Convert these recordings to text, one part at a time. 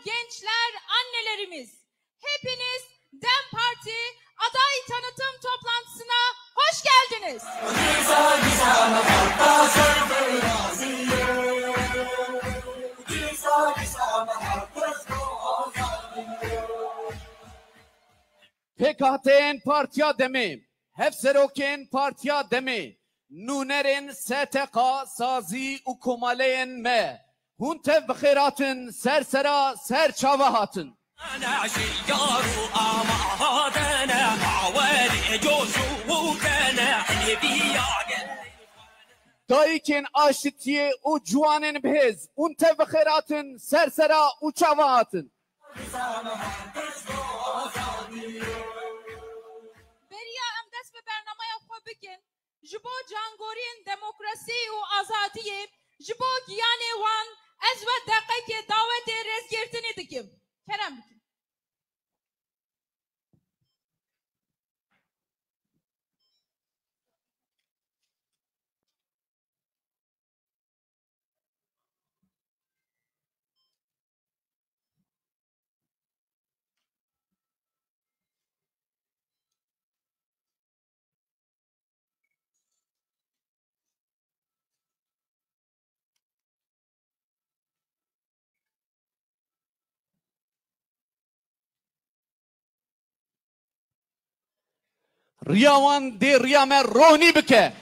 gençler, annelerimiz. Hepiniz DEM Parti aday tanıtım toplantısına hoş geldiniz. PKT'nin partiya demi, Hefserok'in partiya demi, Nuner'in STK, Sazi u Kumale'in me, Huntev bxiratın, sersera, serçavahatın. Dayıkin aşitiye u cuanın bhez, Huntev bxiratın, sersera, u çavahatın. Beriya em dest bi bernamaya xwe bikin, ji bo cangoriyên demokrasî û azadiyê, ji bo giyanê wan ez ve deqekê dawetê rêzgirtinê dikim. Kerem bikin. Riyawan de riyame roni bike.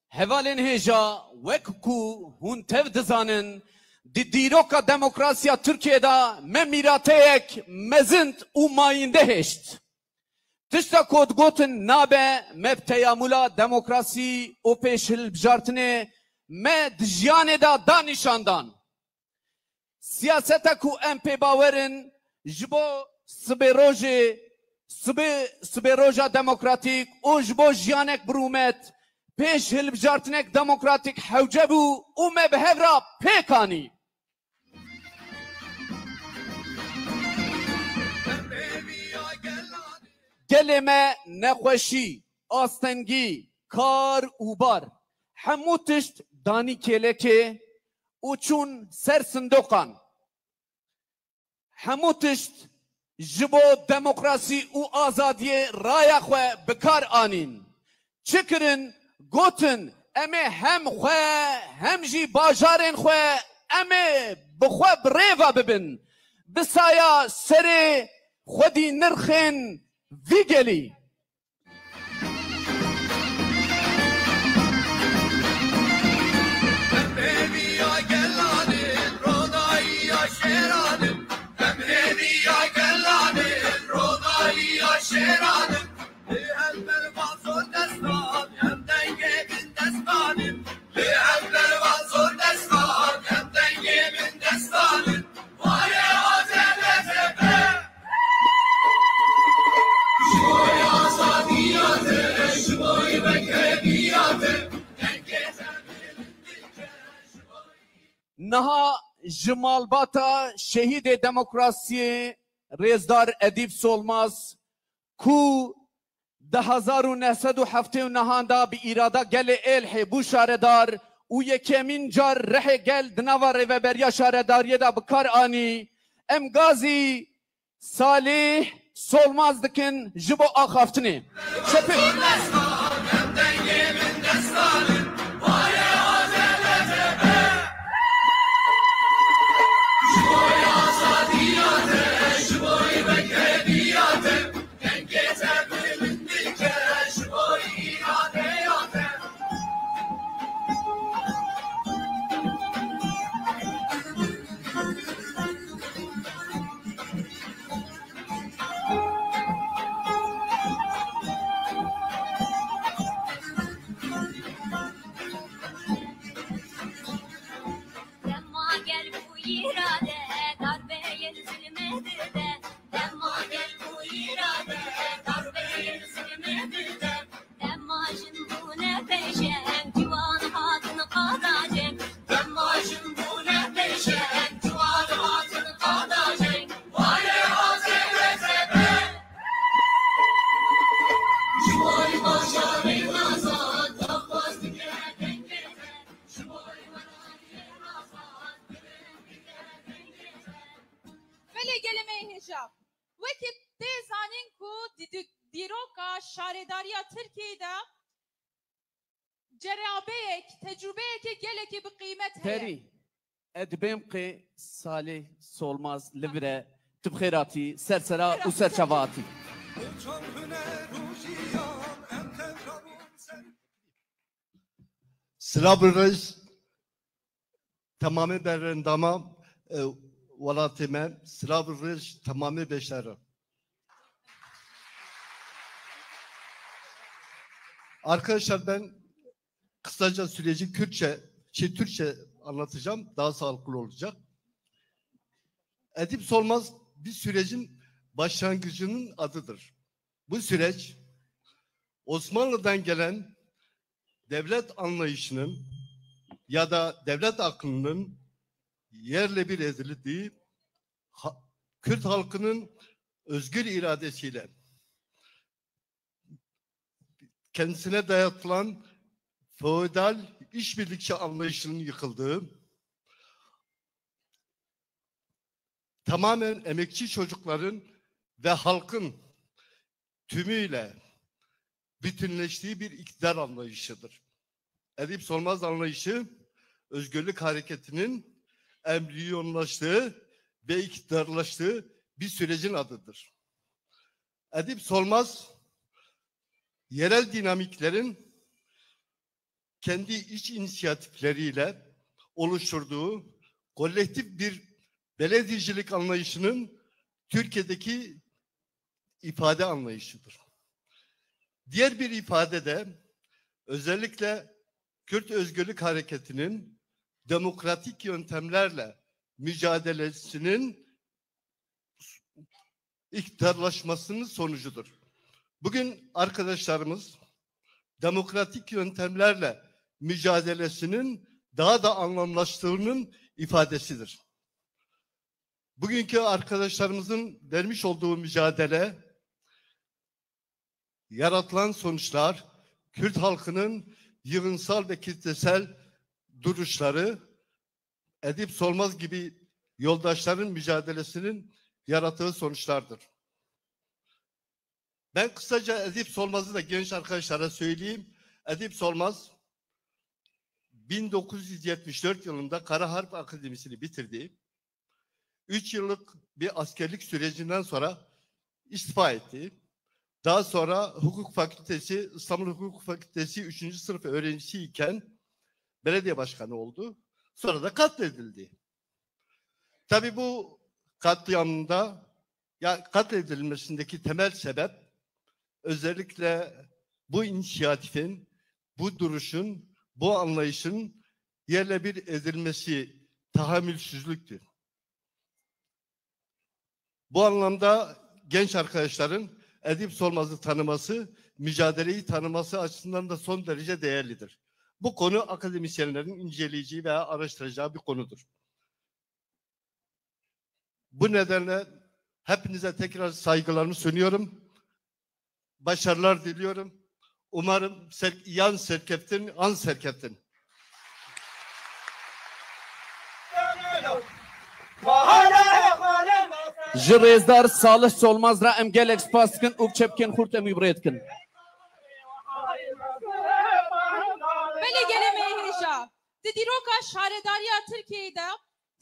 Hevalên hêja wek ku hûn tev dizanin di dîroka demokrasiya Tirkiyeyê me mîrateyek mezin û mayînde hêşt. Tişta kodgotin nabe me teyamula demokrasî û pêşhilbijartinê me di jiyanê da danîşandan. Siyaseta ku em pê bawerin ji bo sibê roja demokratîk û ji bo jiyanek birûmet pêşhilbijartinek demokratîk hewce bû û me bi hev re pêkanî. Gelê me nexweşî, astengî, kar û bar hemû tişt danî kêlekê û çûn ser sindoqan. Hemû tişt ji bo demokrasî û azadiyê raya xwe bi kar anîn. Çi kirin gotin em ê hem xwe hem jî bajarên xwe em ê bi xwe bi rêva bibin. Bi saya serê xwedî nirxên Vigeli. Naha ji malbata şehîdê demokrasiyê Rêzdar Edîb Solmaz ku di 1979 da bi îrada gelê Êlihê bû şaredar û yekemîn car rehê gel di nava rêveberiya şaredariyê da bi kar anî, em gazî Salih Solmaz dikin ji bo axaftinê. Why Bele geleme hicab. Vakit de zanin ku diroka şaredariya Türkiye'de cerabeyek, tecrübeyek geleki bir kıymet heye. Teri, edbem ki Salih Solmaz Livre Tıbkhirati Sersera u Serçavati. Selamun Reis tamamı berendama valatime Selamun Reis tamamı beşleri. Arkadaşlar ben kısaca süreci Türkçe anlatacağım. Daha sağlıklı olacak. Edip Solmaz bir sürecin başlangıcının adıdır. Bu süreç Osmanlı'dan gelen devlet anlayışının ya da devlet aklının yerle bir edildiği Kürt halkının özgür iradesiyle kendisine dayatılan feodal işbirlikçi anlayışının yıkıldığı, tamamen emekçi çocukların ve halkın tümüyle bütünleştiği bir iktidar anlayışıdır. Edip Solmaz anlayışı, özgürlük hareketinin embriyonlaştığı ve iktidarlaştığı bir sürecin adıdır. Edip Solmaz, yerel dinamiklerin kendi iç inisiyatifleriyle oluşturduğu kolektif bir belediyecilik anlayışının Türkiye'deki ifade anlayışıdır. Diğer bir ifade de özellikle Kürt Özgürlük Hareketi'nin demokratik yöntemlerle mücadelesinin iktidarlaşmasının sonucudur. Bugün arkadaşlarımız demokratik yöntemlerle mücadelesinin daha da anlamlaştığının ifadesidir. Bugünkü arkadaşlarımızın vermiş olduğu mücadele, yaratılan sonuçlar, Kürt halkının yığınsal ve kitlesel duruşları, Edip Solmaz gibi yoldaşların mücadelesinin yarattığı sonuçlardır. Ben kısaca Edip Solmaz'ı da genç arkadaşlara söyleyeyim. Edip Solmaz 1974 yılında Kara Harp Akademisi'ni bitirdi. 3 yıllık bir askerlik sürecinden sonra istifa etti. Daha sonra Hukuk Fakültesi, İstanbul Hukuk Fakültesi 3. sınıf öğrencisiyken belediye başkanı oldu. Sonra da katledildi. Tabii bu katliamında, katledilmesindeki temel sebep özellikle bu inisiyatifin, bu duruşun, bu anlayışın yerle bir edilmesi tahammülsüzlüktür. Bu anlamda genç arkadaşların Edip Solmaz'ı tanıması, mücadeleyi tanıması açısından da son derece değerlidir. Bu konu akademisyenlerin inceleyeceği veya araştıracağı bir konudur. Bu nedenle hepinize tekrar saygılarımı sunuyorum. Başarılar diliyorum. Umarım yan serkeftin, an serkeftin. Jirezdar Salih Solmaz ra em gelek spaskin uk çepken hurt em ibretkin. Bele geleme hicab. Diroka şaredariya Türkiye'de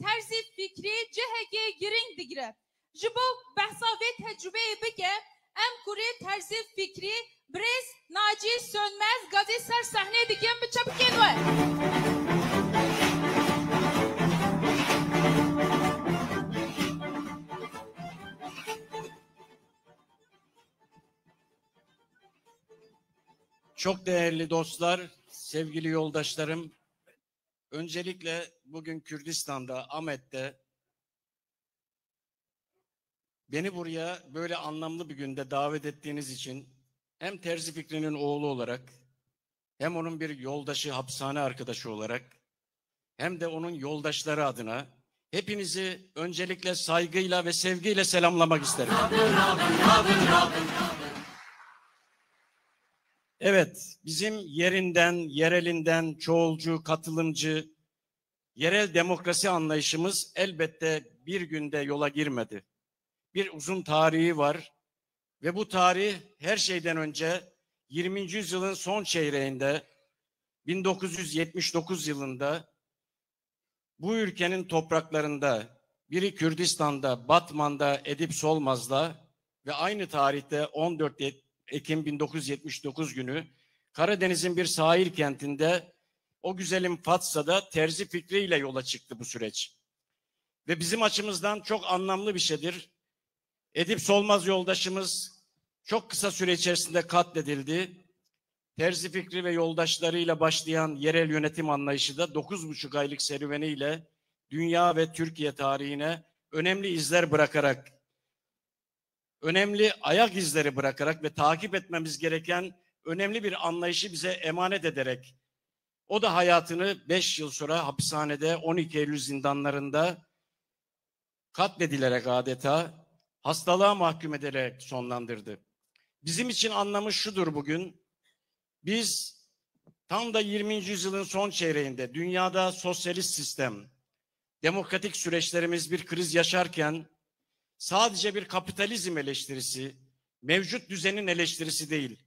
terzi fikri CHG giring digre. Jibo behsa ve tecrübeyi bike em kuri terzi fikri Brez Naci Sönmez gazi ser sahne dikem bir çapken var. Çok değerli dostlar, sevgili yoldaşlarım, öncelikle bugün Kürdistan'da, Ahmet'te beni buraya böyle anlamlı bir günde davet ettiğiniz için hem Terzi Fikri'nin oğlu olarak, hem onun bir yoldaşı, hapishane arkadaşı olarak, hem de onun yoldaşları adına hepinizi öncelikle saygıyla ve sevgiyle selamlamak isterim. Evet, bizim yerinden, yerelinden, çoğulcu, katılımcı, yerel demokrasi anlayışımız elbette bir günde yola girmedi. bir uzun tarihi var. Ve bu tarih her şeyden önce 20. yüzyılın son çeyreğinde 1979 yılında bu ülkenin topraklarında biri Kürdistan'da, Batman'da Edip Solmaz'la ve aynı tarihte 14 Ekim 1979 günü Karadeniz'in bir sahil kentinde o güzelim Fatsa'da Terzi fikriyle yola çıktı bu süreç. Ve bizim açımızdan çok anlamlı bir şeydir. Edip Solmaz yoldaşımız çok kısa süre içerisinde katledildi. Terzi fikri ve yoldaşlarıyla başlayan yerel yönetim anlayışı da 9,5 aylık serüveniyle dünya ve Türkiye tarihine önemli izler bırakarak, önemli ayak izleri bırakarak ve takip etmemiz gereken önemli bir anlayışı bize emanet ederek, o da hayatını 5 yıl sonra hapishanede 12 Eylül zindanlarında katledilerek adeta hastalığa mahkum ederek sonlandırdı. Bizim için anlamı şudur bugün. Biz tam da 20. yüzyılın son çeyreğinde dünyada sosyalist sistem, demokratik süreçlerimiz bir kriz yaşarken sadece bir kapitalizm eleştirisi, mevcut düzenin eleştirisi değil,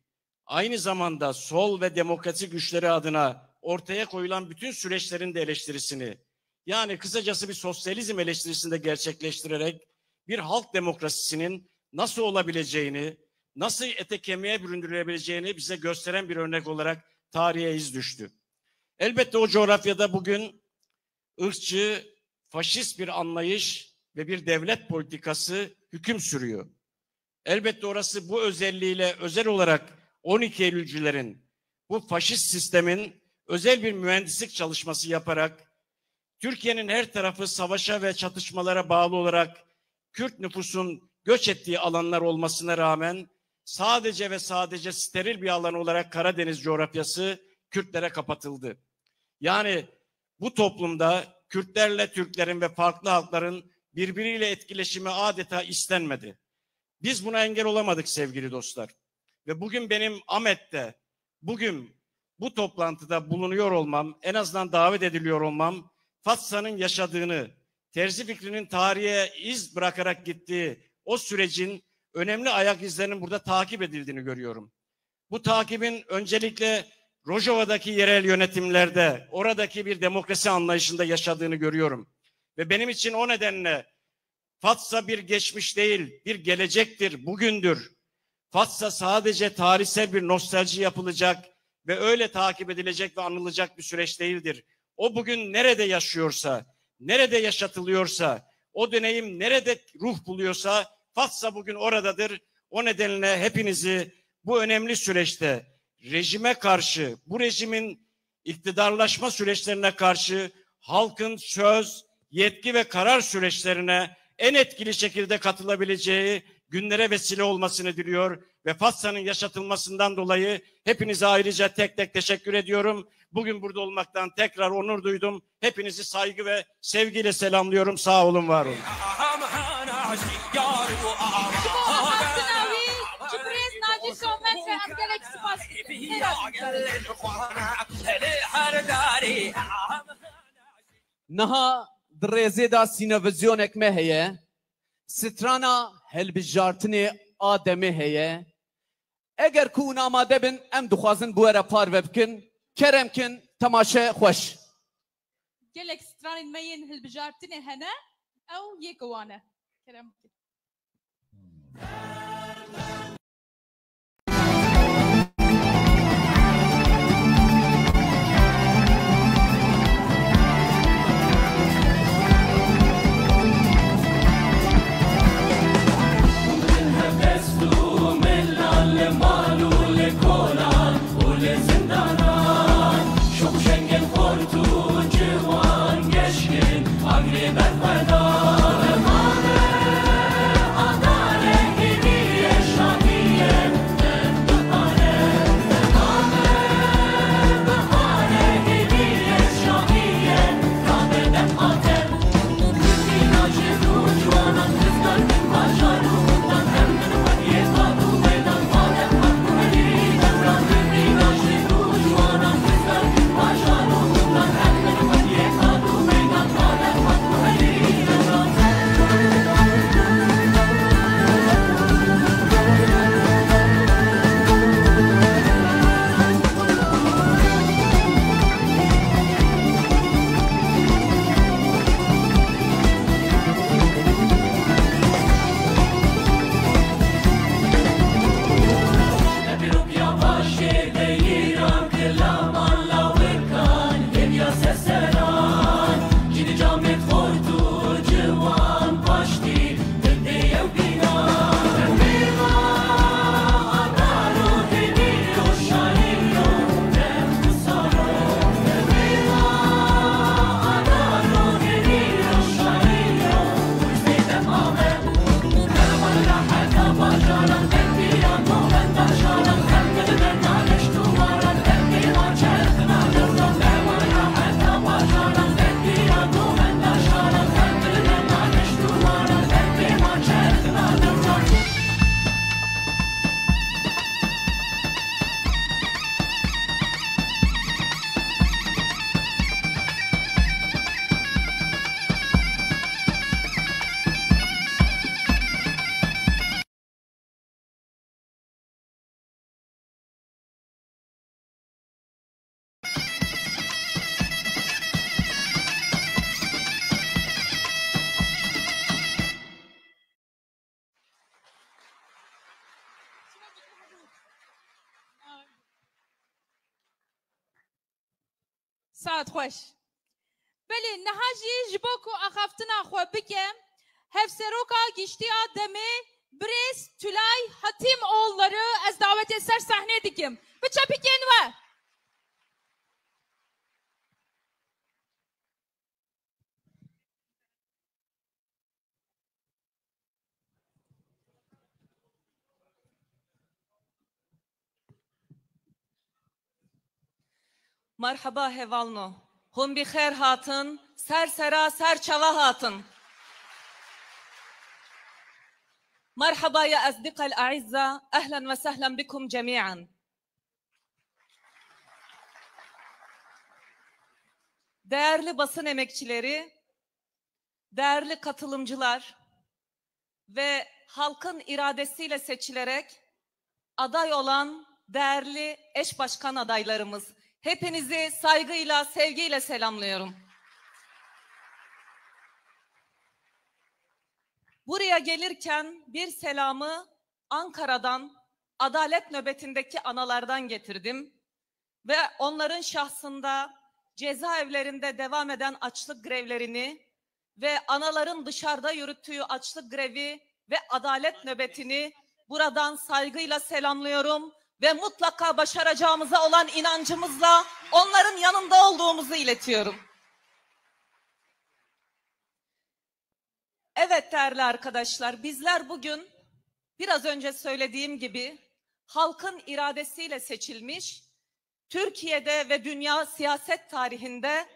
aynı zamanda sol ve demokrasi güçleri adına ortaya koyulan bütün süreçlerin de eleştirisini, yani kısacası bir sosyalizm eleştirisini de gerçekleştirerek bir halk demokrasisinin nasıl olabileceğini, nasıl ete kemiğe büründürülebileceğini bize gösteren bir örnek olarak tarihe iz düştü. Elbette o coğrafyada bugün ırkçı, faşist bir anlayış ve bir devlet politikası hüküm sürüyor. Elbette orası bu özelliğiyle özel olarak 12 Eylülcülerin bu faşist sistemin özel bir mühendislik çalışması yaparak Türkiye'nin her tarafı savaşa ve çatışmalara bağlı olarak Kürt nüfusun göç ettiği alanlar olmasına rağmen sadece ve sadece steril bir alan olarak Karadeniz coğrafyası Kürtlere kapatıldı. Yani bu toplumda Kürtlerle Türklerin ve farklı halkların birbiriyle etkileşimi adeta istenmedi. Biz buna engel olamadık sevgili dostlar. Ve bugün benim Ahmet'te, bugün bu toplantıda bulunuyor olmam, en azından davet ediliyor olmam, Fatsa'nın yaşadığını, Terzi fikrinin tarihe iz bırakarak gittiği o sürecin önemli ayak izlerinin burada takip edildiğini görüyorum. Bu takibin öncelikle Rojava'daki yerel yönetimlerde, oradaki bir demokrasi anlayışında yaşadığını görüyorum. Ve benim için o nedenle Fatsa bir geçmiş değil, bir gelecektir, bugündür. Fatsa sadece tarihsel bir nostalji yapılacak ve öyle takip edilecek ve anılacak bir süreç değildir. O bugün nerede yaşıyorsa, nerede yaşatılıyorsa, o deneyim nerede ruh buluyorsa Fatsa bugün oradadır. O nedenle hepinizi bu önemli süreçte rejime karşı, bu rejimin iktidarlaşma süreçlerine karşı halkın söz, yetki ve karar süreçlerine en etkili şekilde katılabileceği günlere vesile olmasını diliyor ve Fatsa'nın yaşatılmasından dolayı hepinize ayrıca tek tek teşekkür ediyorum. Bugün burada olmaktan tekrar onur duydum. Hepinizi saygı ve sevgiyle selamlıyorum. Sağ olun, var olun. Naha درێزێ دا سینەڤزیۆنێک me heye, strana helbijartinê a demê heye. Eger ku hûn amade bin, em dixwazin bu were parve bikin, kerem kin, temaşe xweş. Gelek stranên me yên hilbijartinê hene, ew yê wane. Kerem. Adalet saat hoş. Beli nehaji jiboku akaftina xwe bike hevseroka giştiya deme Brez Tülay Hatim oğulları ez davet ser sahne dikim. Bıça piken ve. Merhaba hevalno. Hum bi khair hatın, ser sera ser çava hatın. Merhaba ya asdikal a'izza, ahlan ve sahlan bikum cemiyan. Değerli basın emekçileri, değerli katılımcılar ve halkın iradesiyle seçilerek aday olan değerli eş başkan adaylarımız, hepinizi saygıyla, sevgiyle selamlıyorum. Buraya gelirken bir selamı Ankara'dan, adalet nöbetindeki analardan getirdim ve onların şahsında cezaevlerinde devam eden açlık grevlerini ve anaların dışarıda yürüttüğü açlık grevi ve adalet nöbetini buradan saygıyla selamlıyorum ve mutlaka başaracağımıza olan inancımızla onların yanında olduğumuzu iletiyorum. Evet değerli arkadaşlar, bizler bugün biraz önce söylediğim gibi halkın iradesiyle seçilmiş, Türkiye'de ve dünya siyaset tarihinde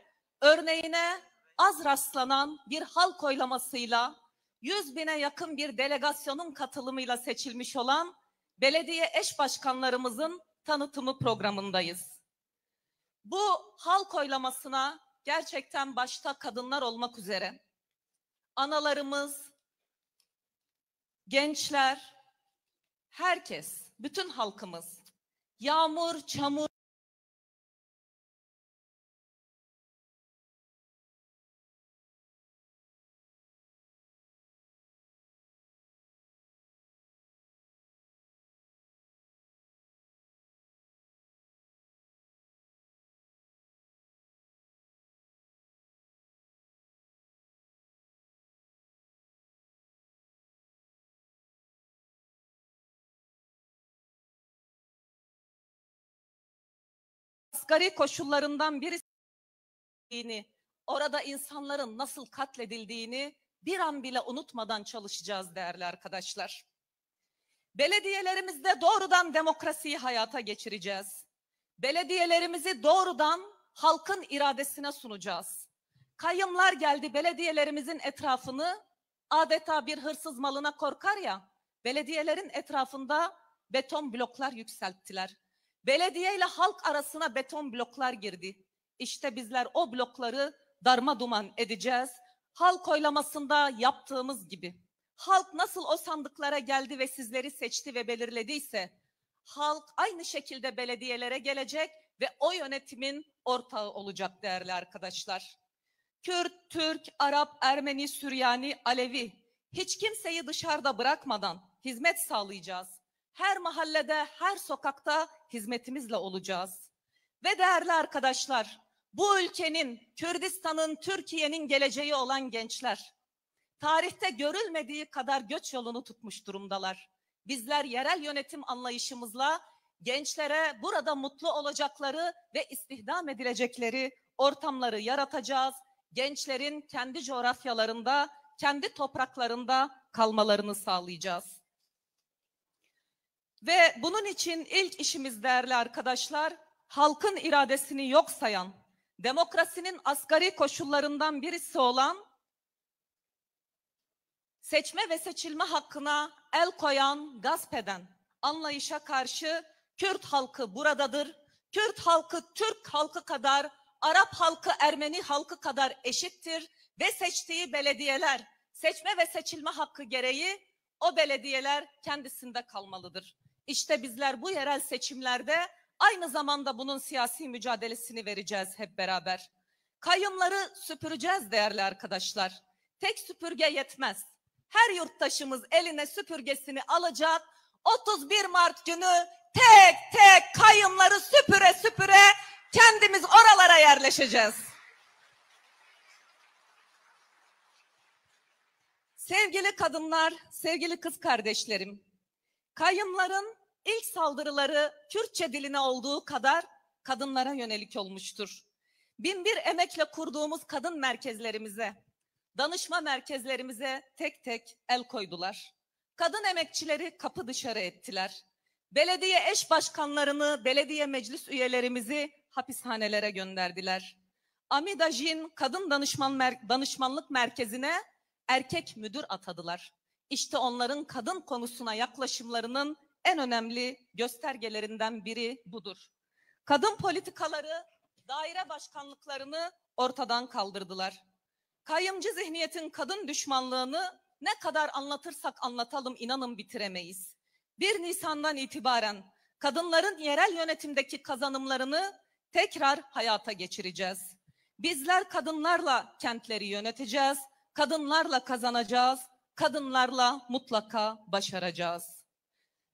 örneğine az rastlanan bir halk oylamasıyla 100.000'e yakın bir delegasyonun katılımıyla seçilmiş olan belediye eş başkanlarımızın tanıtımı programındayız. Bu halk oylamasına gerçekten başta kadınlar olmak üzere analarımız, gençler, herkes, bütün halkımız yağmur, çamur, asgari koşullarından birisi, orada insanların nasıl katledildiğini bir an bile unutmadan çalışacağız değerli arkadaşlar. Belediyelerimizde doğrudan demokrasiyi hayata geçireceğiz. Belediyelerimizi doğrudan halkın iradesine sunacağız. Kayyımlar geldi belediyelerimizin etrafını adeta bir hırsız malına korkar ya, belediyelerin etrafında beton bloklar yükselttiler. Belediye ile halk arasına beton bloklar girdi. İşte bizler o blokları darmaduman edeceğiz. Halk oylamasında yaptığımız gibi. Halk nasıl o sandıklara geldi ve sizleri seçti ve belirlediyse, halk aynı şekilde belediyelere gelecek ve o yönetimin ortağı olacak değerli arkadaşlar. Kürt, Türk, Arap, Ermeni, Süryani, Alevi, hiç kimseyi dışarıda bırakmadan hizmet sağlayacağız. Her mahallede, her sokakta hizmetimizle olacağız. Ve değerli arkadaşlar, bu ülkenin, Kürdistan'ın, Türkiye'nin geleceği olan gençler, tarihte görülmediği kadar göç yolunu tutmuş durumdalar. Bizler yerel yönetim anlayışımızla gençlere burada mutlu olacakları ve istihdam edilecekleri ortamları yaratacağız. Gençlerin kendi coğrafyalarında, kendi topraklarında kalmalarını sağlayacağız. Ve bunun için ilk işimiz değerli arkadaşlar, halkın iradesini yok sayan, demokrasinin asgari koşullarından birisi olan seçme ve seçilme hakkına el koyan, gasp eden anlayışa karşı Kürt halkı buradadır. Kürt halkı Türk halkı kadar, Arap halkı Ermeni halkı kadar eşittir ve seçtiği belediyeler, seçme ve seçilme hakkı gereği o belediyeler kendisinde kalmalıdır. İşte bizler bu yerel seçimlerde aynı zamanda bunun siyasi mücadelesini vereceğiz hep beraber. Kayyımları süpüreceğiz değerli arkadaşlar. Tek süpürge yetmez. Her yurttaşımız eline süpürgesini alacak. 31 Mart günü tek tek kayyımları süpüre süpüre Kendimiz oralara yerleşeceğiz. Sevgili kadınlar, sevgili kız kardeşlerim, kayyımların ilk saldırıları Kürtçe diline olduğu kadar kadınlara yönelik olmuştur. Binbir emekle kurduğumuz kadın merkezlerimize, danışma merkezlerimize tek tek el koydular. Kadın emekçileri kapı dışarı ettiler. Belediye eş başkanlarını, belediye meclis üyelerimizi hapishanelere gönderdiler. Amidajin Kadın Danışmanlık Merkezi'ne erkek müdür atadılar. İşte onların kadın konusuna yaklaşımlarının en önemli göstergelerinden biri budur. Kadın politikaları, daire başkanlıklarını ortadan kaldırdılar. Kayyımcı zihniyetin kadın düşmanlığını ne kadar anlatırsak anlatalım inanın bitiremeyiz. 1 Nisan'dan itibaren kadınların yerel yönetimdeki kazanımlarını tekrar hayata geçireceğiz. Bizler kadınlarla kentleri yöneteceğiz, kadınlarla kazanacağız, kadınlarla mutlaka başaracağız.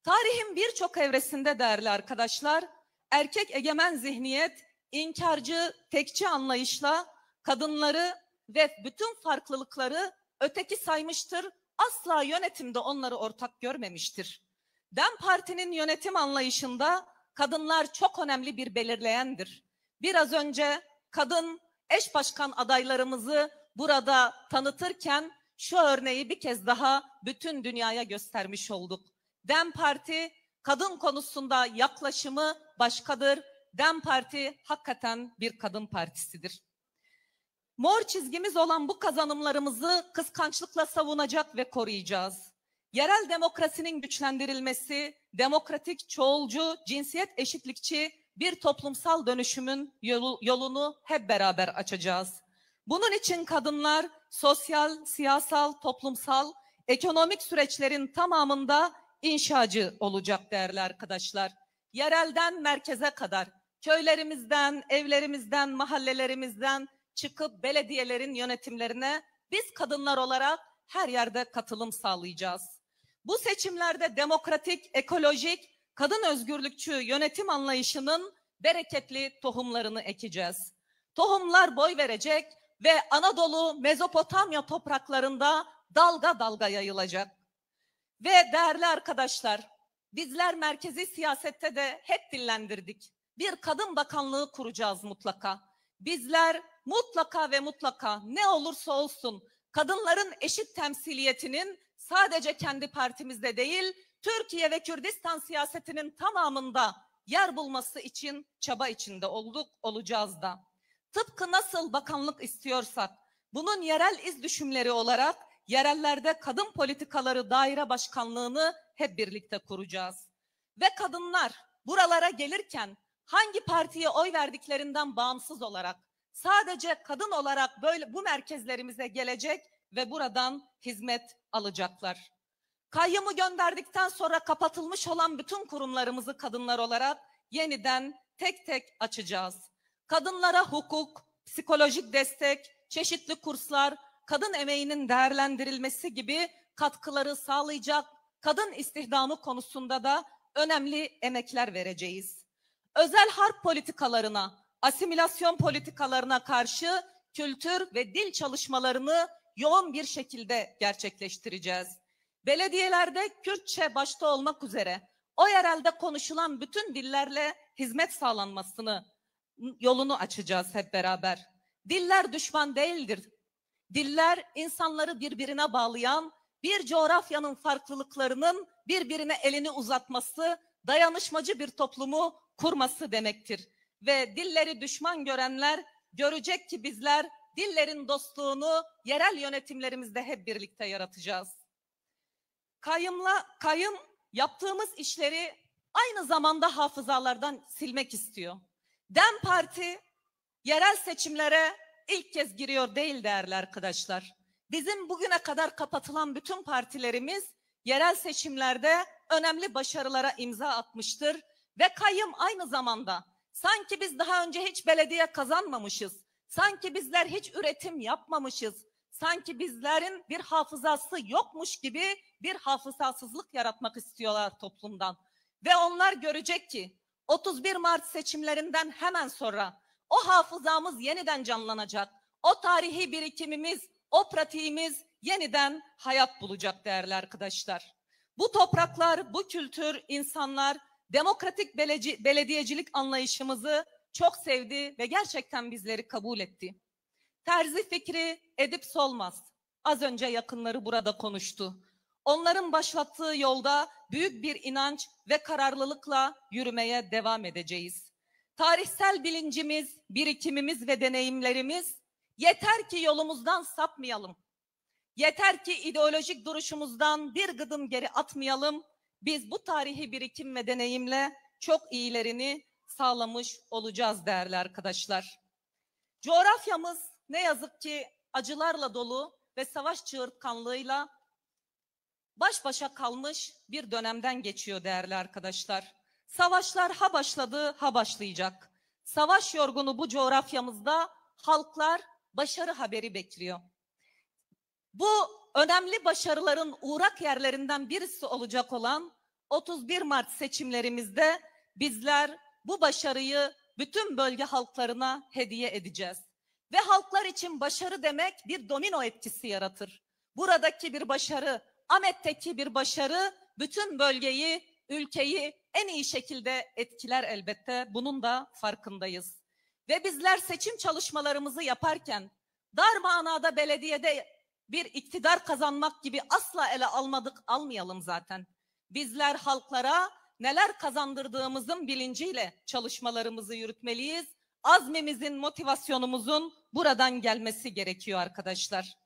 Tarihin birçok evresinde değerli arkadaşlar, erkek egemen zihniyet, inkarcı, tekçi anlayışla kadınları ve bütün farklılıkları öteki saymıştır, asla yönetimde onları ortak görmemiştir. DEM Parti'nin yönetim anlayışında kadınlar çok önemli bir belirleyendir. Biraz önce kadın eş başkan adaylarımızı burada tanıtırken şu örneği bir kez daha bütün dünyaya göstermiş olduk. DEM Parti kadın konusunda yaklaşımı başkadır. DEM Parti hakikaten bir kadın partisidir. Mor çizgimiz olan bu kazanımlarımızı kıskançlıkla savunacak ve koruyacağız. Yerel demokrasinin güçlendirilmesi, demokratik, çoğulcu, cinsiyet eşitlikçi bir toplumsal dönüşümün yolunu hep beraber açacağız. Bunun için kadınlar sosyal, siyasal, toplumsal, ekonomik süreçlerin tamamında inşacı olacak değerli arkadaşlar. Yerelden merkeze kadar, köylerimizden, evlerimizden, mahallelerimizden çıkıp belediyelerin yönetimlerine biz kadınlar olarak her yerde katılım sağlayacağız. Bu seçimlerde demokratik, ekolojik, kadın özgürlükçü yönetim anlayışının bereketli tohumlarını ekeceğiz. Tohumlar boy verecek ve Anadolu, Mezopotamya topraklarında dalga dalga yayılacak. Ve değerli arkadaşlar, bizler merkezi siyasette de hep dillendirdik. Bir kadın bakanlığı kuracağız mutlaka. Bizler mutlaka ve mutlaka ne olursa olsun kadınların eşit temsiliyetinin sadece kendi partimizde değil, Türkiye ve Kürdistan siyasetinin tamamında yer bulması için çaba içinde olacağız da. Tıpkı nasıl bakanlık istiyorsak, bunun yerel iz düşümleri olarak yerellerde kadın politikaları daire başkanlığını hep birlikte kuracağız. Ve kadınlar buralara gelirken hangi partiye oy verdiklerinden bağımsız olarak sadece kadın olarak böyle bu merkezlerimize gelecek ve buradan hizmet alacaklar. Kayyımı gönderdikten sonra kapatılmış olan bütün kurumlarımızı kadınlar olarak yeniden tek tek açacağız. Kadınlara hukuk, psikolojik destek, çeşitli kurslar, kadın emeğinin değerlendirilmesi gibi katkıları sağlayacak kadın istihdamı konusunda da önemli emekler vereceğiz. Özel harp politikalarına, asimilasyon politikalarına karşı kültür ve dil çalışmalarını yoğun bir şekilde gerçekleştireceğiz. Belediyelerde Kürtçe başta olmak üzere o yerelde konuşulan bütün dillerle hizmet sağlanmasını yolunu açacağız hep beraber. Diller düşman değildir. Diller insanları birbirine bağlayan, bir coğrafyanın farklılıklarının birbirine elini uzatması, dayanışmacı bir toplumu kurması demektir. Ve dilleri düşman görenler görecek ki bizler dillerin dostluğunu yerel yönetimlerimizde hep birlikte yaratacağız. Kayyım yaptığımız işleri aynı zamanda hafızalardan silmek istiyor. DEM Parti yerel seçimlere ilk kez giriyor değil değerli arkadaşlar. Bizim bugüne kadar kapatılan bütün partilerimiz yerel seçimlerde önemli başarılara imza atmıştır. Ve kayyım aynı zamanda sanki biz daha önce hiç belediye kazanmamışız, sanki bizler hiç üretim yapmamışız, sanki bizlerin bir hafızası yokmuş gibi bir hafızasızlık yaratmak istiyorlar toplumdan. Ve onlar görecek ki 31 Mart seçimlerinden hemen sonra o hafızamız yeniden canlanacak. O tarihi birikimimiz, o pratiğimiz yeniden hayat bulacak değerli arkadaşlar. Bu topraklar, bu kültür, insanlar demokratik belediyecilik anlayışımızı çok sevdi ve gerçekten bizleri kabul etti. Terzi fikri Edip Solmaz. Az önce yakınları burada konuştu. Onların başlattığı yolda büyük bir inanç ve kararlılıkla yürümeye devam edeceğiz. Tarihsel bilincimiz, birikimimiz ve deneyimlerimiz yeter ki yolumuzdan sapmayalım. Yeter ki ideolojik duruşumuzdan bir gıdım geri atmayalım. Biz bu tarihi birikim ve deneyimle çok iyilerini sağlamış olacağız değerli arkadaşlar. Coğrafyamız ne yazık ki acılarla dolu ve savaş çığırtkanlığıyla baş başa kalmış bir dönemden geçiyor değerli arkadaşlar. Savaşlar ha başladı ha başlayacak. Savaş yorgunu bu coğrafyamızda halklar başarı haberi bekliyor. Bu önemli başarıların uğrak yerlerinden birisi olacak olan 31 Mart seçimlerimizde bizler bu başarıyı bütün bölge halklarına hediye edeceğiz. Ve halklar için başarı demek bir domino etkisi yaratır. Buradaki bir başarı, Ahmet'teki bir başarı bütün bölgeyi, ülkeyi en iyi şekilde etkiler elbette. Bunun da farkındayız. Ve bizler seçim çalışmalarımızı yaparken dar manada belediyede bir iktidar kazanmak gibi asla ele almayalım zaten. Bizler halklara neler kazandırdığımızın bilinciyle çalışmalarımızı yürütmeliyiz. Azmimizin, motivasyonumuzun buradan gelmesi gerekiyor arkadaşlar.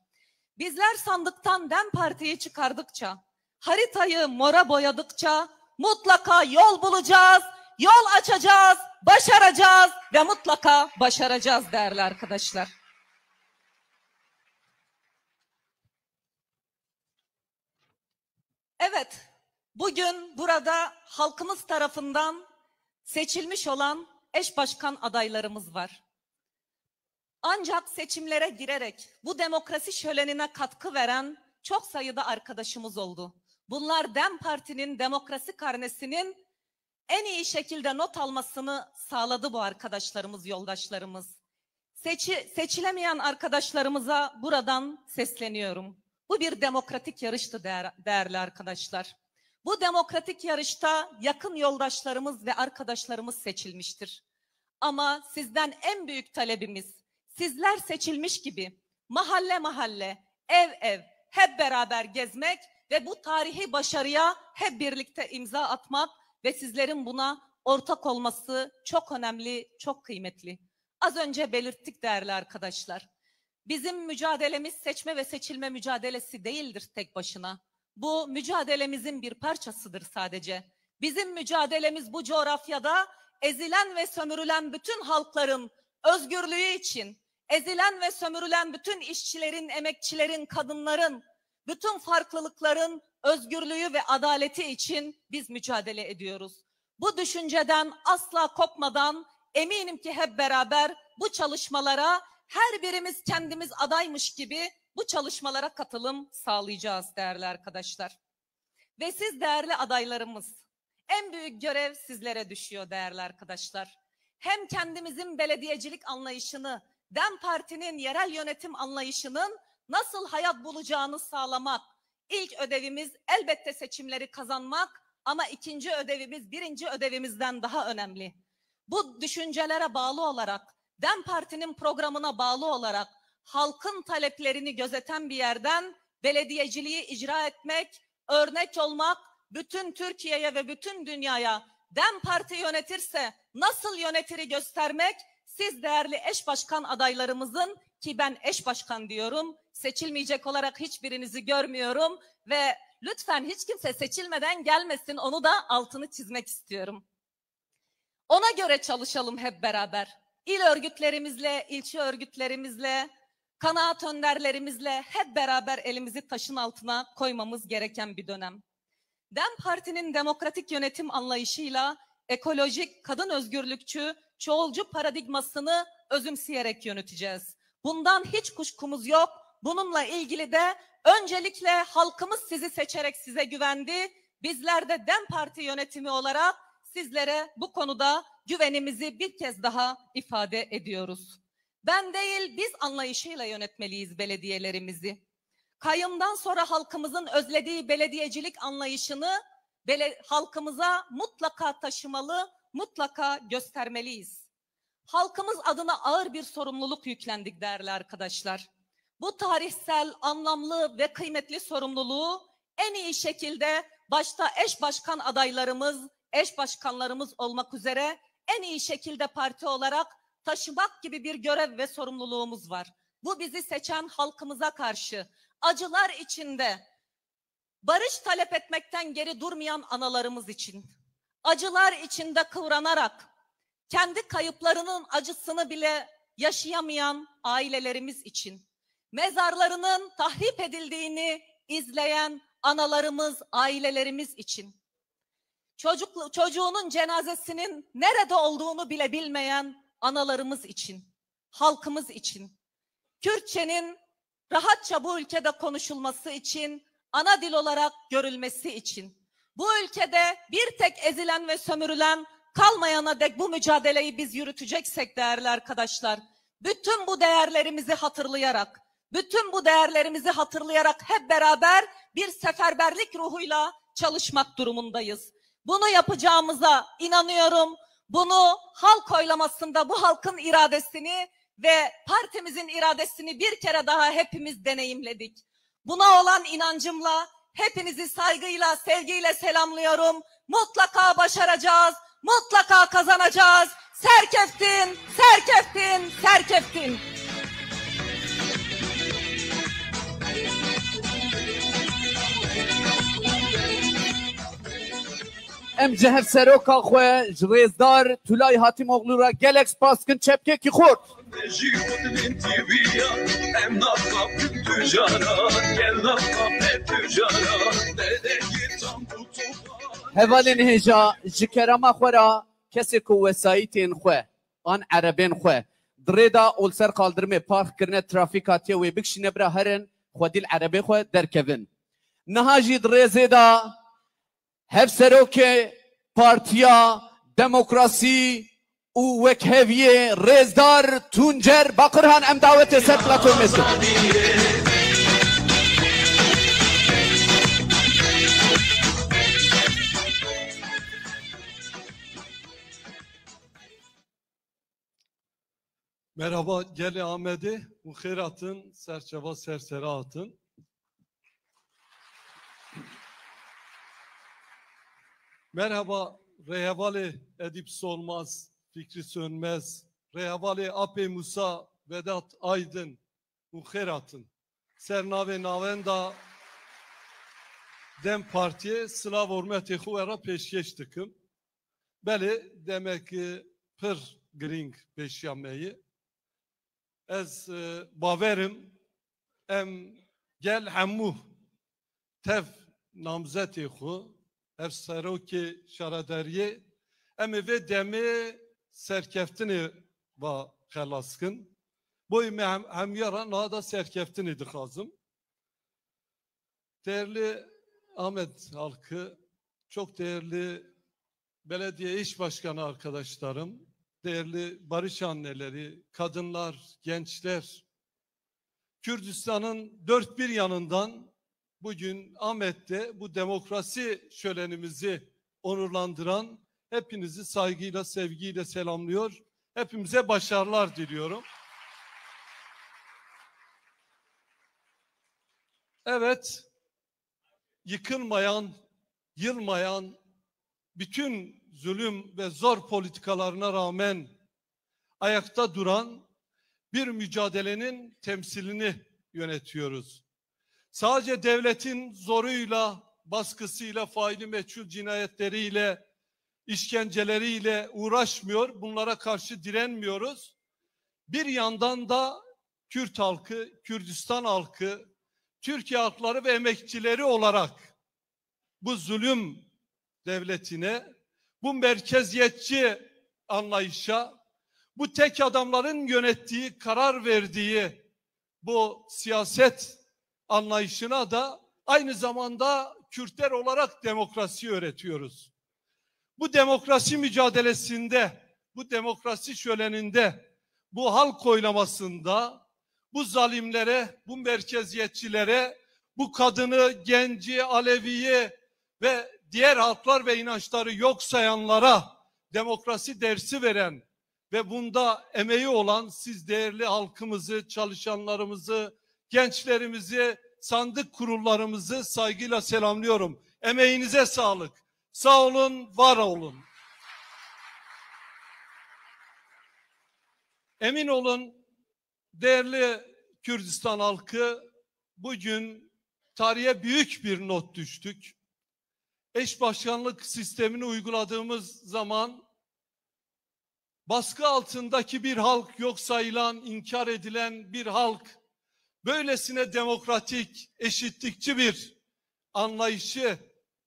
Bizler sandıktan DEM Parti'yi çıkardıkça, haritayı mora boyadıkça mutlaka yol bulacağız, yol açacağız, başaracağız ve mutlaka başaracağız değerli arkadaşlar. Evet, bugün burada halkımız tarafından seçilmiş olan eş başkan adaylarımız var. Ancak seçimlere girerek bu demokrasi şölenine katkı veren çok sayıda arkadaşımız oldu. Bunlar DEM Parti'nin demokrasi karnesinin en iyi şekilde not almasını sağladı bu arkadaşlarımız, yoldaşlarımız. Seçilemeyen arkadaşlarımıza buradan sesleniyorum. Bu bir demokratik yarıştı değerli arkadaşlar. Bu demokratik yarışta yakın yoldaşlarımız ve arkadaşlarımız seçilmiştir. Ama sizden en büyük talebimiz, sizler seçilmiş gibi mahalle mahalle, ev ev hep beraber gezmek ve bu tarihi başarıya hep birlikte imza atmak ve sizlerin buna ortak olması çok önemli, çok kıymetli. Az önce belirttik değerli arkadaşlar. Bizim mücadelemiz seçme ve seçilme mücadelesi değildir tek başına. Bu mücadelemizin bir parçasıdır sadece. Bizim mücadelemiz bu coğrafyada ezilen ve sömürülen bütün halkların özgürlüğü için, ezilen ve sömürülen bütün işçilerin, emekçilerin, kadınların, bütün farklılıkların özgürlüğü ve adaleti için biz mücadele ediyoruz. Bu düşünceden asla kopmadan eminim ki hep beraber bu çalışmalara her birimiz kendimiz adaymış gibi bu çalışmalara katılım sağlayacağız değerli arkadaşlar. Ve siz değerli adaylarımız, en büyük görev sizlere düşüyor değerli arkadaşlar. Hem kendimizin belediyecilik anlayışını, DEM Parti'nin yerel yönetim anlayışının nasıl hayat bulacağını sağlamak. İlk ödevimiz elbette seçimleri kazanmak ama ikinci ödevimiz birinci ödevimizden daha önemli. Bu düşüncelere bağlı olarak, DEM Parti'nin programına bağlı olarak halkın taleplerini gözeten bir yerden belediyeciliği icra etmek, örnek olmak, bütün Türkiye'ye ve bütün dünyaya DEM Parti yönetirse nasıl yönetiri göstermek, siz değerli eş başkan adaylarımızın, ki ben eş başkan diyorum, seçilmeyecek olarak hiçbirinizi görmüyorum ve lütfen hiç kimse seçilmeden gelmesin, onu da altını çizmek istiyorum. Ona göre çalışalım hep beraber. İl örgütlerimizle, ilçe örgütlerimizle, kanaat önderlerimizle hep beraber elimizi taşın altına koymamız gereken bir dönem. DEM Parti'nin demokratik yönetim anlayışıyla ekolojik, kadın özgürlükçü, çoğulcu paradigmasını özümseyerek yöneteceğiz. Bundan hiç kuşkumuz yok. Bununla ilgili de öncelikle halkımız sizi seçerek size güvendi. Bizler de DEM Parti yönetimi olarak sizlere bu konuda güvenimizi bir kez daha ifade ediyoruz. Ben değil, biz anlayışıyla yönetmeliyiz belediyelerimizi. Kayyımdan sonra halkımızın özlediği belediyecilik anlayışını halkımıza mutlaka taşımalı, mutlaka göstermeliyiz. Halkımız adına ağır bir sorumluluk yüklendik değerli arkadaşlar. Bu tarihsel, anlamlı ve kıymetli sorumluluğu en iyi şekilde başta eş başkan adaylarımız, eş başkanlarımız olmak üzere en iyi şekilde parti olarak taşımak gibi bir görev ve sorumluluğumuz var. Bu bizi seçen halkımıza karşı acılar içinde barış talep etmekten geri durmayan analarımız için, acılar içinde kıvranarak kendi kayıplarının acısını bile yaşayamayan ailelerimiz için, mezarlarının tahrip edildiğini izleyen analarımız, ailelerimiz için, çocuğunun cenazesinin nerede olduğunu bile bilmeyen analarımız için, halkımız için, Kürtçenin rahatça bu ülkede konuşulması için, ana dil olarak görülmesi için, bu ülkede bir tek ezilen ve sömürülen kalmayana dek bu mücadeleyi biz yürüteceksek değerli arkadaşlar, bütün bu değerlerimizi hatırlayarak hep beraber bir seferberlik ruhuyla çalışmak durumundayız. Bunu yapacağımıza inanıyorum. Bunu halk oylamasında bu halkın iradesini ve partimizin iradesini bir kere daha hepimiz deneyimledik. Buna olan inancımla hepinizi saygıyla, sevgiyle selamlıyorum. Mutlaka başaracağız, mutlaka kazanacağız. Serkeftin, serkeftin, serkeftin. ام جهف سروکا خواه جریزدار تولای هاتیموغلو را گلک سپاسکن چپکه کی خورد هوالین هجا جکرما خورا کسی که وسایتین خواه آن عربین خواه دریدا اولسر قالدرمه پارک کرنه ترافیکاتیه و بکشی نبرا هرن خودی العربی خواه درکوین نهاجی دریزیدا هف سروکه پارتیا دموکراسی و وکهویه رزدار تونجر باقرهان ام دعوت سر پلاتون میسید Merhaba, Geli Ahmet'i, Muhirat'ın, Serçeva Serserahat'ın. Merhaba, Rehevali Edip Solmaz, Fikri Sönmez, Rehevali Ape Musa, Vedat Aydın, Muhirat'ın. Sernave Navenda, Dem Partiye, Slav Ormeti Huvera peşkeş tıkım. Beli demek ki pır gring peşyameyi. Ez baverim em gel hemmuh tev namzeti xu ev seroki şaraderiye em ve demi serkeftini ba xelaskın boy hem yaran da serkeftini dixazım. Değerli Ahmet halkı, çok değerli belediye iş başkanı arkadaşlarım, değerli barış anneleri, kadınlar, gençler, Kürdistan'ın dört bir yanından bugün Ahmet'te bu demokrasi şölenimizi onurlandıran hepinizi saygıyla, sevgiyle selamlıyor. Hepimize başarılar diliyorum. Evet, yıkılmayan, yılmayan, bütün zulüm ve zor politikalarına rağmen ayakta duran bir mücadelenin temsilini yönetiyoruz. Sadece devletin zoruyla, baskısıyla, faili meçhul cinayetleriyle, işkenceleriyle uğraşmıyor, bunlara karşı direnmiyoruz. Bir yandan da Kürt halkı, Kürdistan halkı, Türkiye halkları ve emekçileri olarak bu zulüm devletine, bu merkeziyetçi anlayışa, bu tek adamların yönettiği, karar verdiği bu siyaset anlayışına da aynı zamanda Kürtler olarak demokrasi öğretiyoruz. Bu demokrasi mücadelesinde, bu demokrasi şöleninde, bu halk oylamasında, bu zalimlere, bu merkeziyetçilere, bu kadını, genci, Aleviyi ve diğer halklar ve inançları yok sayanlara demokrasi dersi veren ve bunda emeği olan siz değerli halkımızı, çalışanlarımızı, gençlerimizi, sandık kurullarımızı saygıyla selamlıyorum. Emeğinize sağlık. Sağ olun, var olun. Emin olun değerli Kürdistan halkı, bugün tarihe büyük bir not düştük. Eş başkanlık sistemini uyguladığımız zaman baskı altındaki bir halk, yok sayılan, inkar edilen bir halk, böylesine demokratik, eşitlikçi bir anlayışı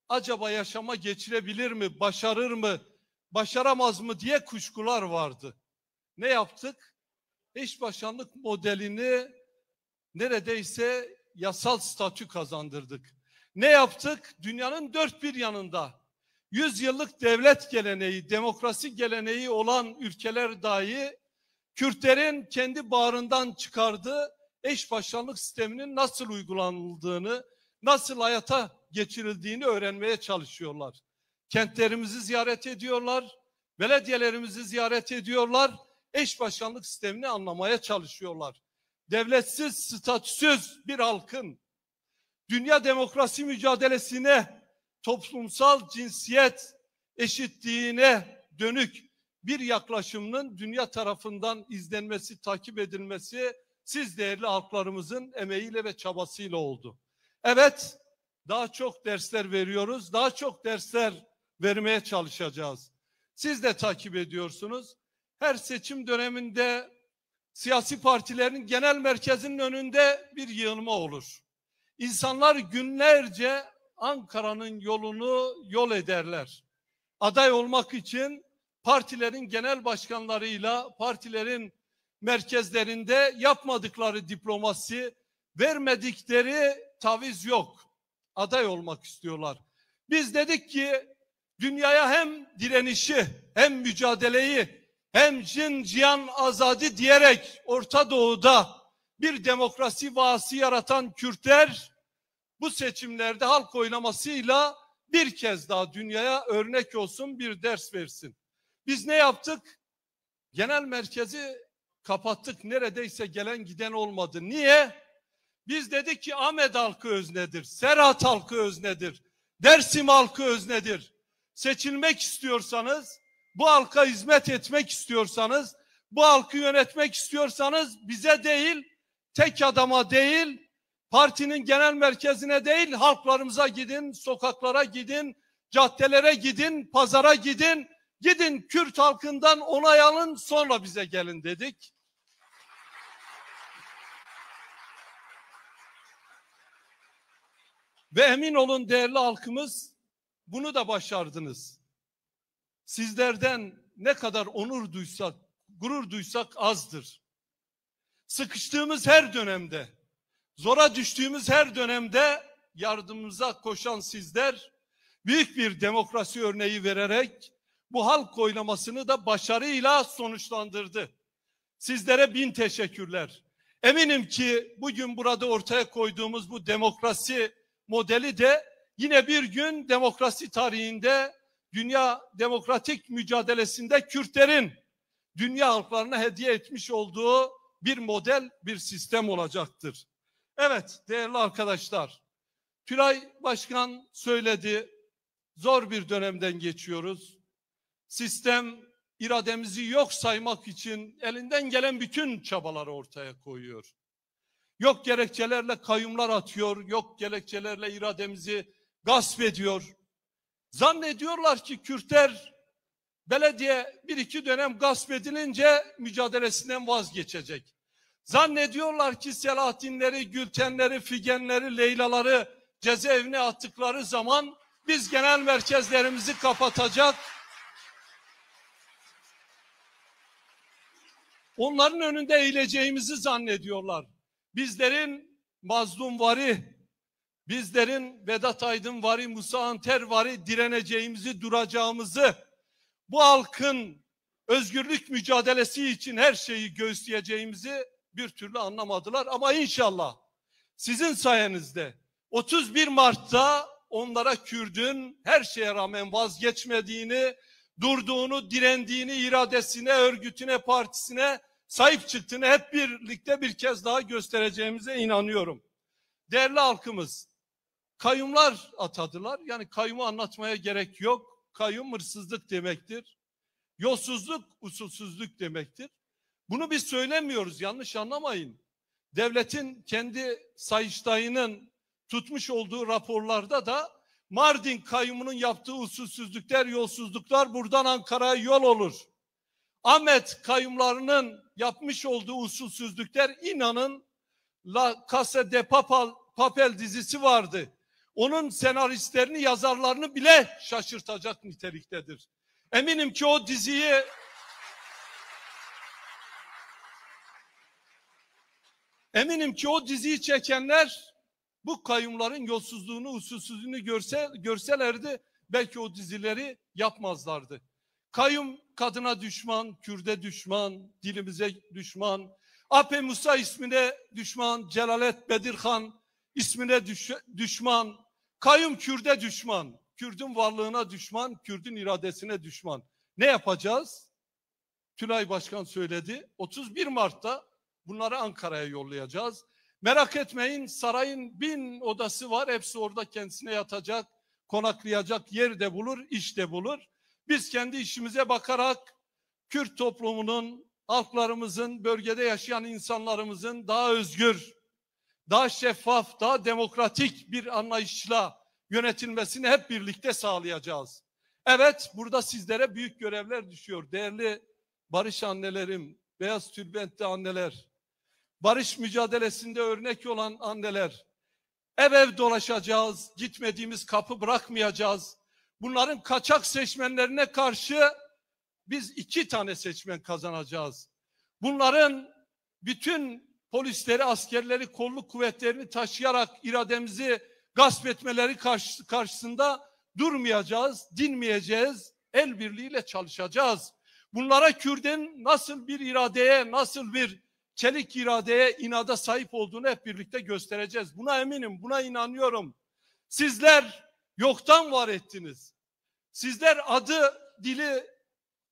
acaba yaşama geçirebilir mi, başarır mı, başaramaz mı diye kuşkular vardı. Ne yaptık? Eş başkanlık modelini neredeyse yasal statü kazandırdık. Ne yaptık? Dünyanın dört bir yanında 100 yıllık devlet geleneği, demokrasi geleneği olan ülkeler dahi Kürtlerin kendi bağrından çıkardığı eş başkanlık sisteminin nasıl uygulanıldığını, nasıl hayata geçirildiğini öğrenmeye çalışıyorlar. Kentlerimizi ziyaret ediyorlar, belediyelerimizi ziyaret ediyorlar, eş başkanlık sistemini anlamaya çalışıyorlar. Devletsiz, statüsüz bir halkın dünya demokrasi mücadelesine, toplumsal cinsiyet eşitliğine dönük bir yaklaşımının dünya tarafından izlenmesi, takip edilmesi siz değerli halklarımızın emeğiyle ve çabasıyla oldu. Evet, daha çok dersler veriyoruz, daha çok dersler vermeye çalışacağız. Siz de takip ediyorsunuz. Her seçim döneminde siyasi partilerin genel merkezinin önünde bir yığılma olur. İnsanlar günlerce Ankara'nın yolunu yol ederler. Aday olmak için partilerin genel başkanlarıyla, partilerin merkezlerinde yapmadıkları diplomasi, vermedikleri taviz yok. Aday olmak istiyorlar. Biz dedik ki dünyaya hem direnişi, hem mücadeleyi, hem cin, cihan, azadi diyerek Orta Doğu'da bir demokrasi vaası yaratan Kürtler bu seçimlerde halk oylamasıyla bir kez daha dünyaya örnek olsun, bir ders versin. Biz ne yaptık? Genel merkezi kapattık. Neredeyse gelen giden olmadı. Niye? Biz dedik ki Ahmet halkı öznedir, Serhat halkı öznedir, Dersim halkı öznedir. Seçilmek istiyorsanız, bu halka hizmet etmek istiyorsanız, bu halkı yönetmek istiyorsanız bize değil, tek adama değil, partinin genel merkezine değil, halklarımıza gidin, sokaklara gidin, caddelere gidin, pazara gidin, gidin Kürt halkından onay alın, sonra bize gelin dedik. Ve emin olun değerli halkımız, bunu da başardınız. Sizlerden ne kadar onur duysak, gurur duysak azdır. Sıkıştığımız her dönemde, zora düştüğümüz her dönemde yardımımıza koşan sizler, büyük bir demokrasi örneği vererek bu halk oylamasını da başarıyla sonuçlandırdı. Sizlere bin teşekkürler. Eminim ki bugün burada ortaya koyduğumuz bu demokrasi modeli de yine bir gün demokrasi tarihinde, dünya demokratik mücadelesinde Kürtlerin dünya halklarına hediye etmiş olduğu bir model, bir sistem olacaktır. Evet değerli arkadaşlar, Tülay Başkan söyledi, zor bir dönemden geçiyoruz. Sistem irademizi yok saymak için elinden gelen bütün çabaları ortaya koyuyor. Yok gerekçelerle kayyumlar atıyor, yok gerekçelerle irademizi gasp ediyor. Zannediyorlar ki Kürtler belediye bir iki dönem gasp edilince mücadelesinden vazgeçecek. Zannediyorlar ki Selahattinleri, Gültenleri, Figenleri, Leylaları cezaevine attıkları zaman biz genel merkezlerimizi kapatacak, onların önünde eğileceğimizi zannediyorlar. Bizlerin mazlumvari, bizlerin Vedat Aydın vari, Musa Anter vari direneceğimizi, duracağımızı, bu halkın özgürlük mücadelesi için her şeyi göğüsleyeceğimizi bir türlü anlamadılar. Ama inşallah sizin sayenizde 31 Mart'ta onlara Kürt'ün her şeye rağmen vazgeçmediğini, durduğunu, direndiğini, iradesine, örgütüne, partisine sahip çıktığını hep birlikte bir kez daha göstereceğimize inanıyorum. Değerli halkımız, kayyumlar atadılar. Yani kayyumu anlatmaya gerek yok. Kayyum hırsızlık demektir. Yolsuzluk, usulsüzlük demektir. Bunu biz söylemiyoruz, yanlış anlamayın. Devletin kendi Sayıştay'ının tutmuş olduğu raporlarda da Mardin kayyumunun yaptığı usulsüzlükler, yolsuzluklar buradan Ankara'ya yol olur. Ahmet kayyumlarının yapmış olduğu usulsüzlükler, inanın La Casa de Papel dizisi vardı. Onun senaristlerini, yazarlarını bile şaşırtacak niteliktedir. Eminim ki o diziyi çekenler bu kayyumların yolsuzluğunu, usulsüzlüğünü görselerdi belki o dizileri yapmazlardı. Kayyum kadına düşman, Kürt'e düşman, dilimize düşman, Ape Musa ismine düşman, Celalet Bedirhan ismine düşman, kayyum Kürt'e düşman, Kürt'ün varlığına düşman, Kürt'ün iradesine düşman. Ne yapacağız? Tülay Başkan söyledi. 31 Mart'ta bunları Ankara'ya yollayacağız. Merak etmeyin, sarayın 1000 odası var. Hepsi orada kendisine yatacak, konaklayacak yer de bulur, iş de bulur. Biz kendi işimize bakarak Kürt toplumunun, halklarımızın, bölgede yaşayan insanlarımızın daha özgür, daha şeffaf, daha demokratik bir anlayışla yönetilmesini hep birlikte sağlayacağız. Evet, burada sizlere büyük görevler düşüyor. Değerli barış annelerim, beyaz tülbentli anneler, barış mücadelesinde örnek olan anneler, ev ev dolaşacağız, gitmediğimiz kapı bırakmayacağız. Bunların kaçak seçmenlerine karşı biz 2 tane seçmen kazanacağız. Bunların bütün polisleri, askerleri, kolluk kuvvetlerini taşıyarak irademizi gasp etmeleri karşısında durmayacağız, dinmeyeceğiz, el birliğiyle çalışacağız. Bunlara Kürt'ün nasıl bir iradeye, nasıl bir çelik iradeye, inada sahip olduğunu hep birlikte göstereceğiz. Buna eminim, buna inanıyorum. Sizler yoktan var ettiniz. Sizler adı, dili,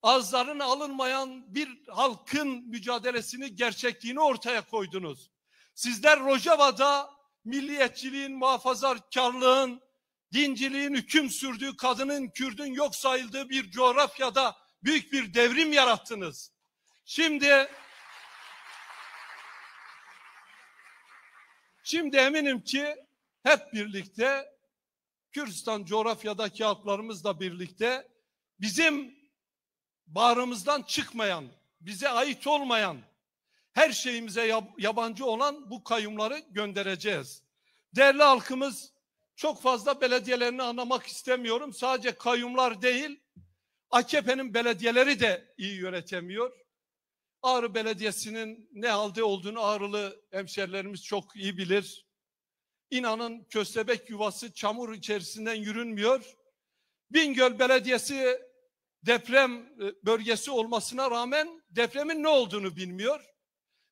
ağızlarına alınmayan bir halkın mücadelesini, gerçekliğini ortaya koydunuz. Sizler Rojava'da milliyetçiliğin, muhafazakarlığın, dinciliğin hüküm sürdüğü, kadının, Kürt'ün yok sayıldığı bir coğrafyada büyük bir devrim yarattınız. Şimdi eminim ki hep birlikte Kürdistan coğrafyadaki halklarımızla birlikte bizim bağrımızdan çıkmayan, bize ait olmayan, her şeyimize yabancı olan bu kayyumları göndereceğiz. Değerli halkımız, çok fazla belediyelerini anlamak istemiyorum. Sadece kayyumlar değil, AKP'nin belediyeleri de iyi yönetemiyor. Ağrı Belediyesi'nin ne halde olduğunu Ağrılı hemşerilerimiz çok iyi bilir. İnanın köstebek yuvası çamur içerisinden yürünmüyor. Bingöl Belediyesi deprem bölgesi olmasına rağmen depremin ne olduğunu bilmiyor.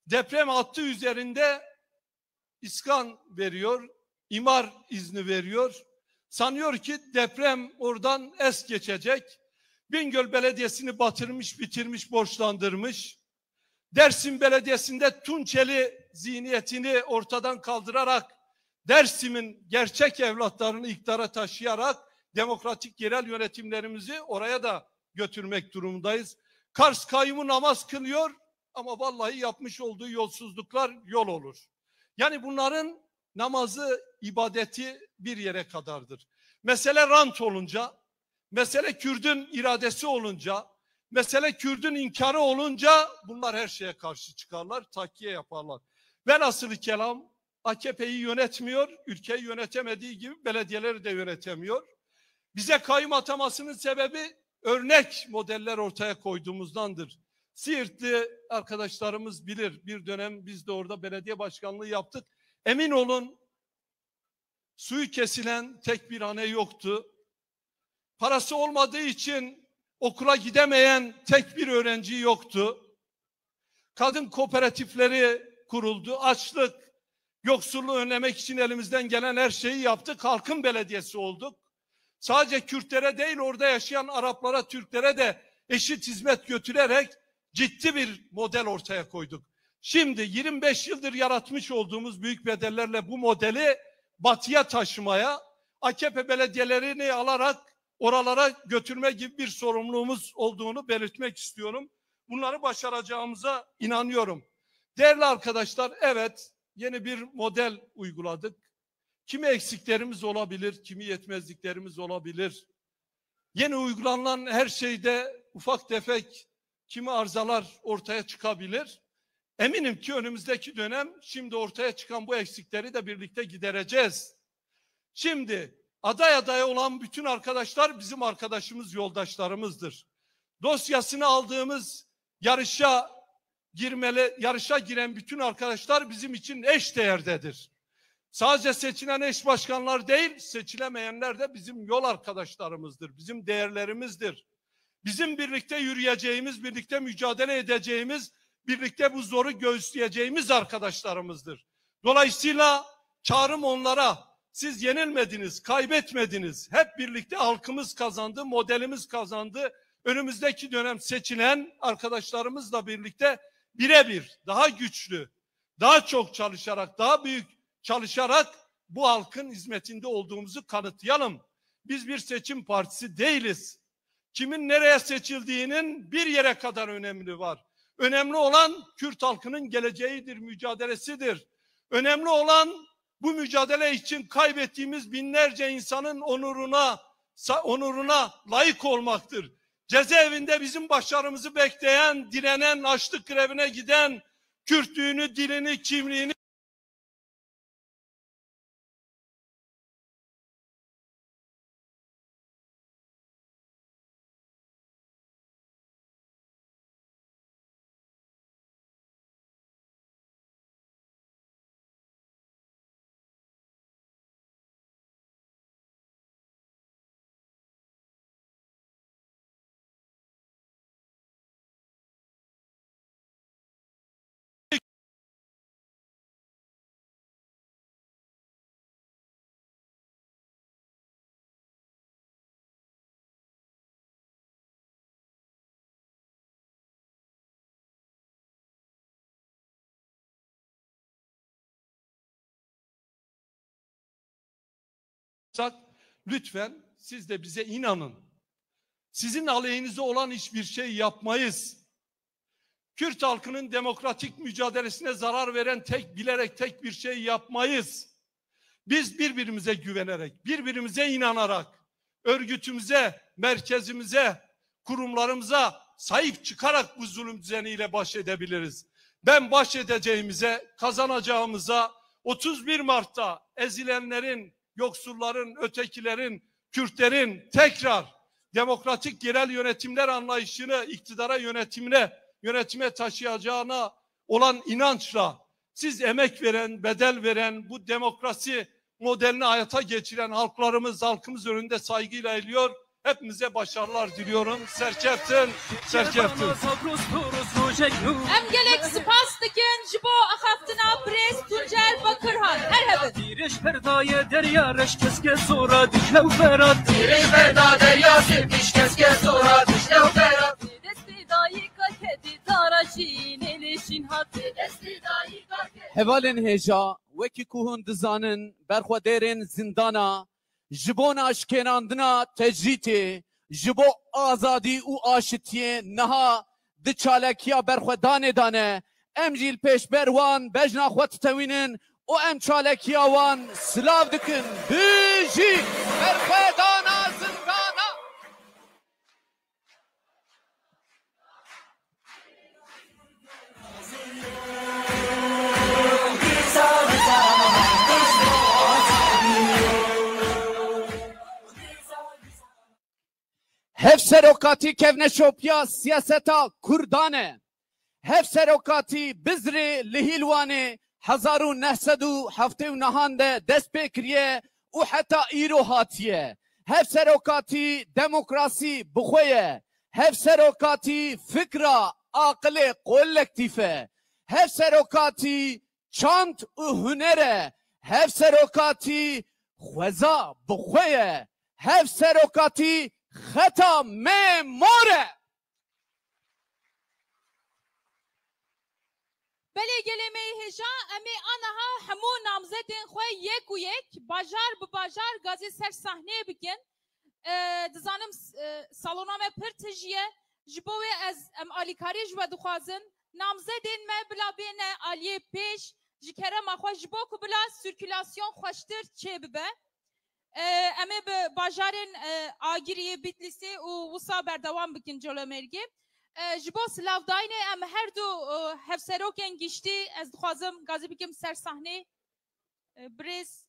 Deprem hattı üzerinde iskan veriyor, imar izni veriyor. Sanıyor ki deprem oradan es geçecek. Bingöl Belediyesi'ni batırmış, bitirmiş, borçlandırmış. Dersim Belediyesi'nde Tunçeli zihniyetini ortadan kaldırarak, Dersim'in gerçek evlatlarını iktidara taşıyarak demokratik yerel yönetimlerimizi oraya da götürmek durumundayız. Kars kayyumu namaz kılıyor ama vallahi yapmış olduğu yolsuzluklar yol olur. Yani bunların namazı, ibadeti bir yere kadardır. Mesele rant olunca, mesele Kürt'ün iradesi olunca, mesele Kürt'ün inkarı olunca bunlar her şeye karşı çıkarlar, takkiye yaparlar. Velhasılı kelam AKP'yi yönetmiyor, ülkeyi yönetemediği gibi belediyeleri de yönetemiyor. Bize kayyum atamasının sebebi örnek modeller ortaya koyduğumuzdandır. Siirtli arkadaşlarımız bilir, bir dönem biz de orada belediye başkanlığı yaptık. Emin olun suyu kesilen tek bir hane yoktu. Parası olmadığı için okula gidemeyen tek bir öğrenci yoktu. Kadın kooperatifleri kuruldu. Açlık, yoksulluğu önlemek için elimizden gelen her şeyi yaptık. Halkın belediyesi olduk. Sadece Kürtlere değil, orada yaşayan Araplara, Türklere de eşit hizmet götürerek ciddi bir model ortaya koyduk. Şimdi 25 yıldır yaratmış olduğumuz büyük bedellerle bu modeli batıya taşımaya, AKP belediyelerini alarak oralara götürme gibi bir sorumluluğumuz olduğunu belirtmek istiyorum. Bunları başaracağımıza inanıyorum. Değerli arkadaşlar, evet, yeni bir model uyguladık. Kimi eksiklerimiz olabilir, kimi yetmezliklerimiz olabilir. Yeni uygulanan her şeyde ufak tefek kimi arızalar ortaya çıkabilir. Eminim ki önümüzdeki dönem şimdi ortaya çıkan bu eksikleri de birlikte gidereceğiz. Şimdi aday olan bütün arkadaşlar bizim arkadaşımız, yoldaşlarımızdır. Dosyasını aldığımız yarışa giren bütün arkadaşlar bizim için eş değerdedir. Sadece seçilen eş başkanlar değil, seçilemeyenler de bizim yol arkadaşlarımızdır, bizim değerlerimizdir. Bizim birlikte yürüyeceğimiz, birlikte mücadele edeceğimiz, birlikte bu zoru göğüsleyeceğimiz arkadaşlarımızdır. Dolayısıyla çağrım onlara, siz yenilmediniz, kaybetmediniz. Hep birlikte halkımız kazandı, modelimiz kazandı. Önümüzdeki dönem seçilen arkadaşlarımızla birlikte birebir, daha güçlü, daha çok çalışarak, daha büyük çalışarak bu halkın hizmetinde olduğumuzu kanıtlayalım. Biz bir seçim partisi değiliz. Kimin nereye seçildiğinin bir yere kadar önemli var. Önemli olan Kürt halkının geleceğidir, mücadelesidir. Önemli olan bu mücadele için kaybettiğimiz binlerce insanın onuruna layık olmaktır. Cezaevinde bizim başarımızı bekleyen, direnen, açlık grevine giden, Kürtlüğünü, dilini, kimliğini lütfen siz de bize inanın. Sizin aleyhinize olan hiçbir şey yapmayız. Kürt halkının demokratik mücadelesine zarar veren bilerek tek bir şey yapmayız. Biz birbirimize güvenerek, birbirimize inanarak, örgütümüze, merkezimize, kurumlarımıza sahip çıkarak bu zulüm düzeniyle baş edebiliriz. Ben baş edeceğimize, kazanacağımıza 31 Mart'ta ezilenlerin, yoksulların, ötekilerin, Kürtlerin tekrar demokratik yerel yönetimler anlayışını iktidara yönetime taşıyacağına olan inançla siz emek veren, bedel veren bu demokrasi modelini hayata geçiren halkımız önünde saygıyla eğiliyor. Hepimize başarılar diliyorum. Serçeftin. Em gelek spas dikin ji bo axaftina Brez Tuncel Bakırhan. Merhaba. Diriş perdaya derya reş keske sonra dişle u ferat. Diriş perda derya sevdiş keske sonra dişle u ferat. Desti dayika kedi tarajin elişin hatı. Desti dayika kedi. Hevalên hêja wekî ku hûn dizanin berxwederên zindana ji bo naşkêrandina tecrîtê ji bo azadî û aşitiyê niha di çalakiya berxwedanê dane em jî li pêşber wan bejna xwe titewînin û em çalakiya wan silav dikin bijî berxwedana zindana. Hev serokatî kevneşopya siyaseta Kurdanê. Hev serokatî bizrê li hîlwanê 1979 de dest pê kiriye و حتی ایرو هاتیه هف سروکاتی دموکراسی بخویه هف سروکاتی فکر عقل کلکتیفه هف سروکاتی چانت و هنره هف سروکاتی خوزا بخویه هف سروکاتی خطا معماره بله گلمه هجا امی آنها همو نامزدین خواه یک و یک باجار به باجار گازی سر صحنه بکن دزانم سالونا me پر تجیه جبوه از ام آلیکاری جوا دخوازن نامزدین me بلا بین آلیه پیش جکره ما خواه جبو که بلا سرکولاسیون خوشتر چه ببه امی به باجارین آگیری بیتلیسی و وصا بردوام بکن جلو مرگی جبو سلاف داینه ام هر دو هفسروکن گشتی از دخوازم گازی بکم سر صحنه بریز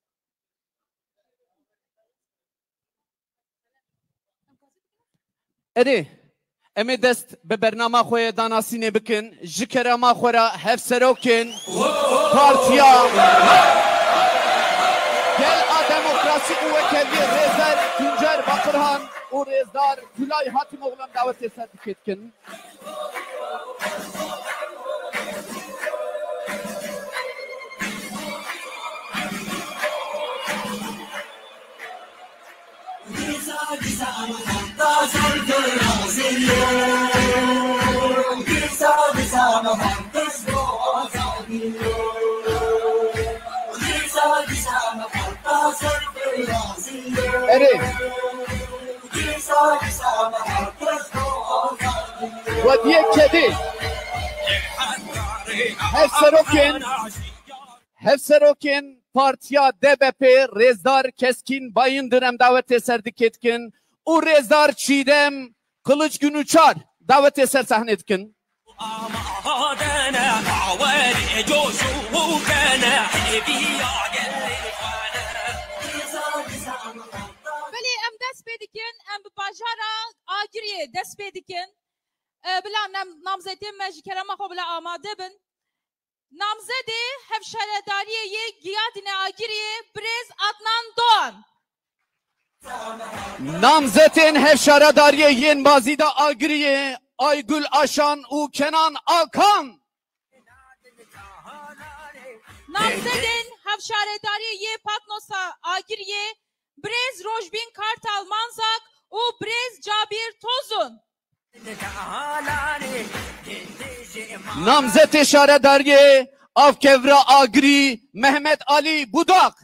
اره امی دست به برنامه خوی داناسینه بکن جکره ما خورا هفسروکن پارتیا گل دموکراسی و وکلی ریزر کنجر باقرهان و ریزدار کلای حاتی مغلم دعوت سرد کن ودیه کدی هفسروکن پارتیا DBP رزدار کسکین bayındırım davet eserdiketkin o rezar çiğdem kılıç günüçar davet eser sahnetkin بله ام دست بدکن ام بajara agiriye dest بدکن بلا نامزدین مجکره ما خو بلا آماده بن نامزده هفشارداریه یک گیادین آگیریه برز Adnan Doğan namzetin hevşaradariye yen bazida agriye Aygül Aşan u Kenan Alkan namzedin hevşaradariye ye Patnosa agiriye brez Rojbin Kartal Manzak u brez Cabir Tozun namzet şaradariye Avkevra Agri Mehmet Ali Budak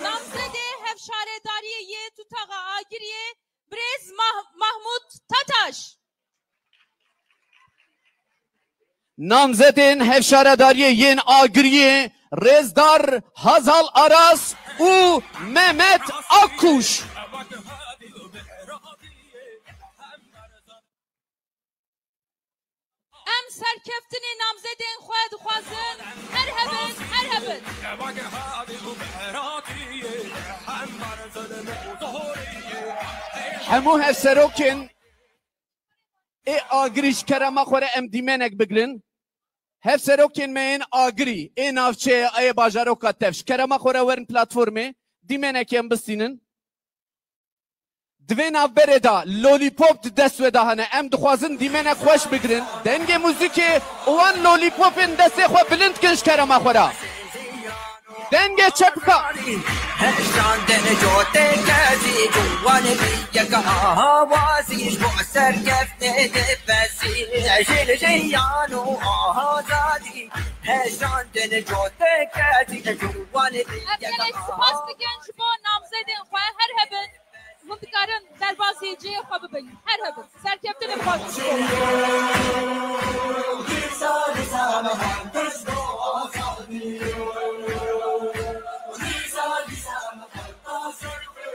namzede hevşaradariye ye Tutağa agiriye brez Mahmut Tataş namzetin hevşaradariye yen agriye Rezdar Hazal Aras u Mehmet Akkuş ام سرکفتنی نامزدین خواهد خوازن هر هبن همو هفسروکن ای آگریش کرما خوره ام دیمنک بگلن هفسروکن من آگری ای نافچه ای باجارو کاتفش کرما خوره ورن پلاتفورمه دیمنک ام بستینن دوین آبره دا لولیپوپ دست و دهانه ام دخوازن دیمنک خوش بگرن دنگ موزیک اوان لولیپوپن دست خو بلند کنش کرما خوره دنگ چپکا هشان دن جوته کازی جوان بیگا آوازیش با سر گفته دفسی عجل جیانو آزادی هشان دن جوته کازی جوان بیگا سپاس بگن شما نامزدین خواه هر هبن منتقارن در بازیجی خواه ببین هر هبن سرکفتن بازی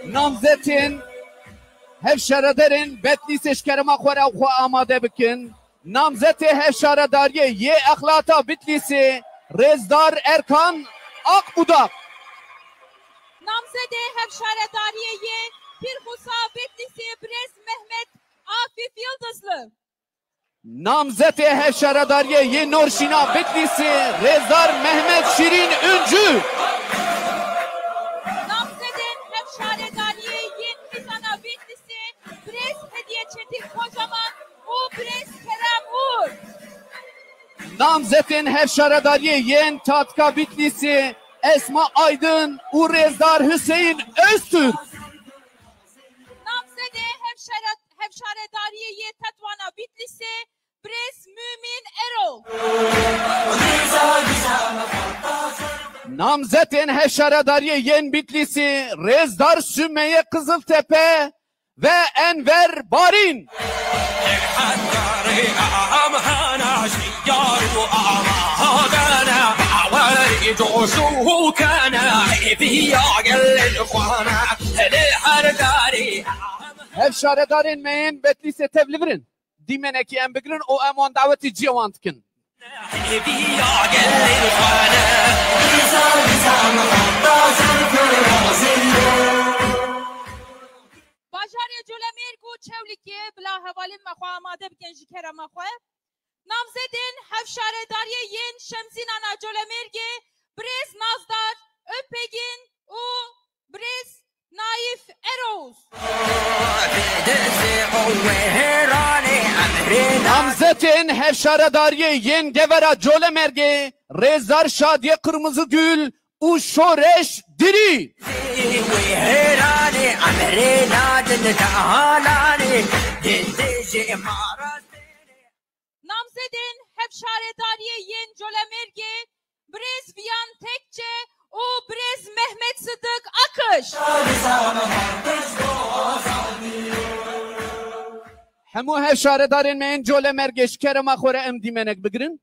نامزدین هفشاردارین بتلیسش کرما خورا خو آماده بکن نامزد هفشارداریه یه اخلاطا بتلیسی رزدار ارکان آقبوداق نامزد هفشارداریه یه پیرخوصا بتلیسی برز مهمت آفیف یıldızlı Namzet hevşaradariye ye Norşina Bitlis'i Rezdar Mehmet Şirin Üncü. Namzedin hevşaredariye yen Hizana Bitlis'i Brez Hediye Çetin Kocaman u Brez Kerem Uğur. Namzetin hevşaradariye yen Tatka Bitlis'i Esma Aydın u Rezdar Hüseyin Öztürk. Namzede hevşaredariye ye Tetvana Bitlis'i Brez Mümin Erol. Namzetin hevşaradariye yen Bitlis'i Rezdar Sümeyye Kızıltepe ve Enver Barin. Hevşaredarên me yên Bitlisê tevlivirin. Dîmenekî em bigirin û em wan dawetî ciya wan dikin. Bajarê Colemêrg û Çewlikê bila hevalên me xwe amade bikin ji kerema xwe. Namzedên hevşaredariyê yên Şemzînana Colemêrgê Brez Nazdar Öpegin û Brez Naif Eroğuz. Namzetên hevşaredariyê yên Gevera Colemergê Rezdar Şadiye Kırmızıgül û Şoreş Dirî. Namzedên hevşaredariyê yên Colemêrgê Brez Viyan Tekçe û Brez Mehmet Sıdık Akış. Hemû hevşaredarên me yên Colemergê ji kerema xwe re em dîmenek bigirin.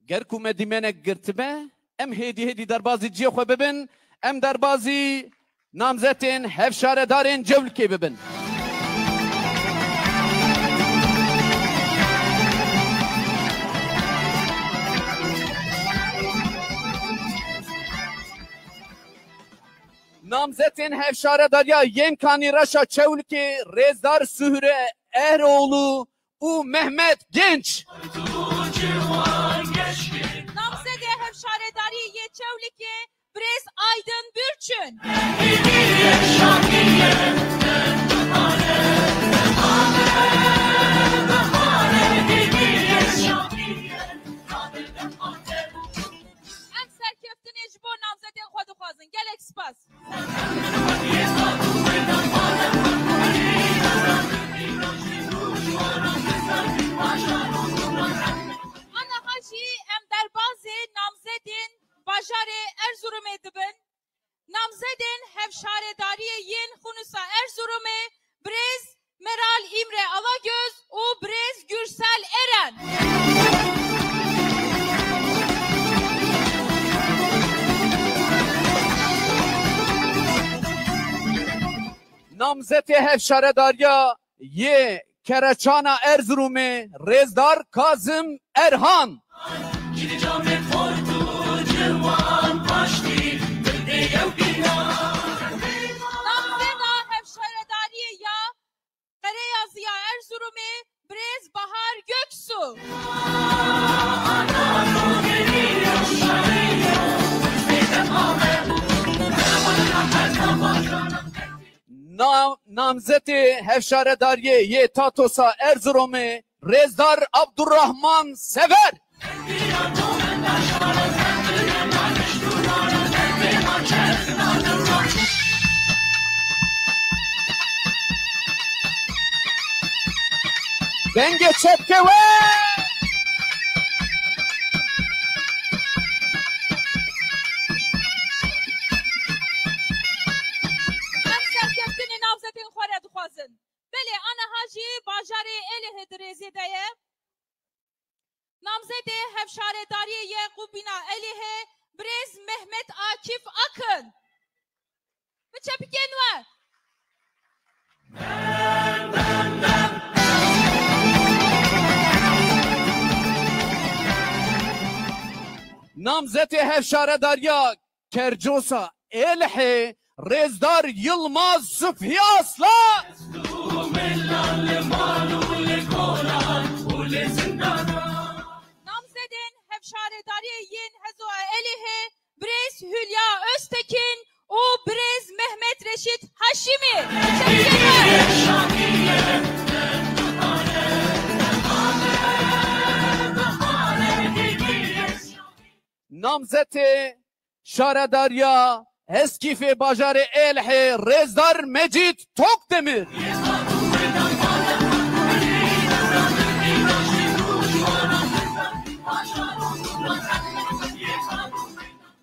Ger ku me dîmenek girtibe em hêdî hêdî derbasî ciyê xwe bibin, em derbasî namzetên hevşaredarên Cewlikê bibin. Namzetên hevşaredariya yên Kanîraşa Çewlikê Rezdar Sühre Eroğlu û Mehmet Genç. Namzede hevşaredariyê yê Çewlikê Brez Aydın Bürçün. Em serkeftinê ji bo namzedên xwe dixwazin. Gelek spas. Anaha jî em derbasê namzedên bajarê Erzurumê dibin. Namzedên hevşaredariyê yên Xunusa Erzurumê Brez Meral İmre Alagöz û Brez Gürsel Eren. Namzetê hevşaredariya yê Kereçana Erzurumê Rezdar Kazım Erhan. Namzeda hevşaredariyê ya Qereyaziya Erzurumê Brez Bahar Göksu. Namzetê hevşaredariyê yê Tatosa Erzurumê Rezdar Abdurrahman Sever. Denge çepkeve. Belê anaha jî bajarê Êlihê Dirêzê de ye. Namzedê hevşaredariyê yê Qubîna Êlihê Brez Mehmet Akif Akın. Bi çepikên we. Namzetê hevşaredariya Kercosa Êlihê Rezdar Yılmaz Sübhi Aslan. Namzedin hevşaredariye yin hezo elihe Brez Hülya Öztekin o Brez Mehmet Reşit Haşimi. Namzeti Şaredarya Eskife Bajarı Elhe Rezdar Mecit Tokdemir.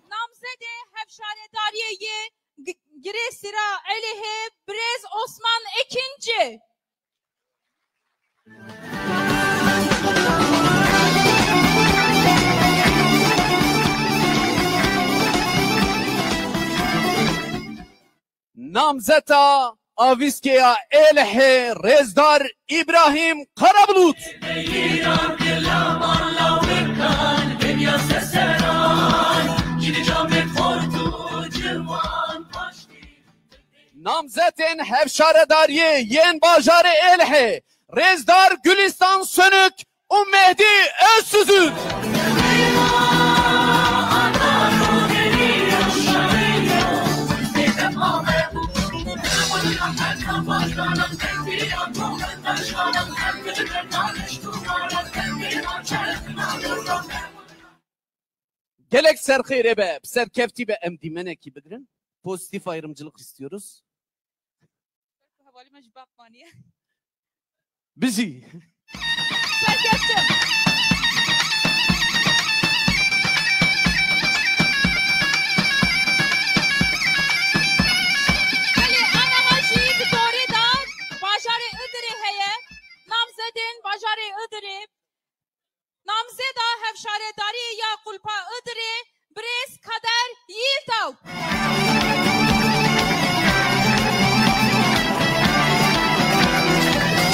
Namzede hevşaredariye Giresira elihe Brez Osman Ekinci. Namzeta Aviskeya Elhe Rezdar İbrahim Karabulut. Namzetin hevşaredariye yen bajarı Elhe Rezdar Gülistan Sönük o Mehdi Özsüzük. Gelek serkhire be, serkefti be emdimene ki bidirin. Pozitif ayrımcılık istiyoruz. Bizi. Serkeftim. Bajarı Idri, Namzeda hevşaredari ya kulpa Idri, Brez Kader Yiltav.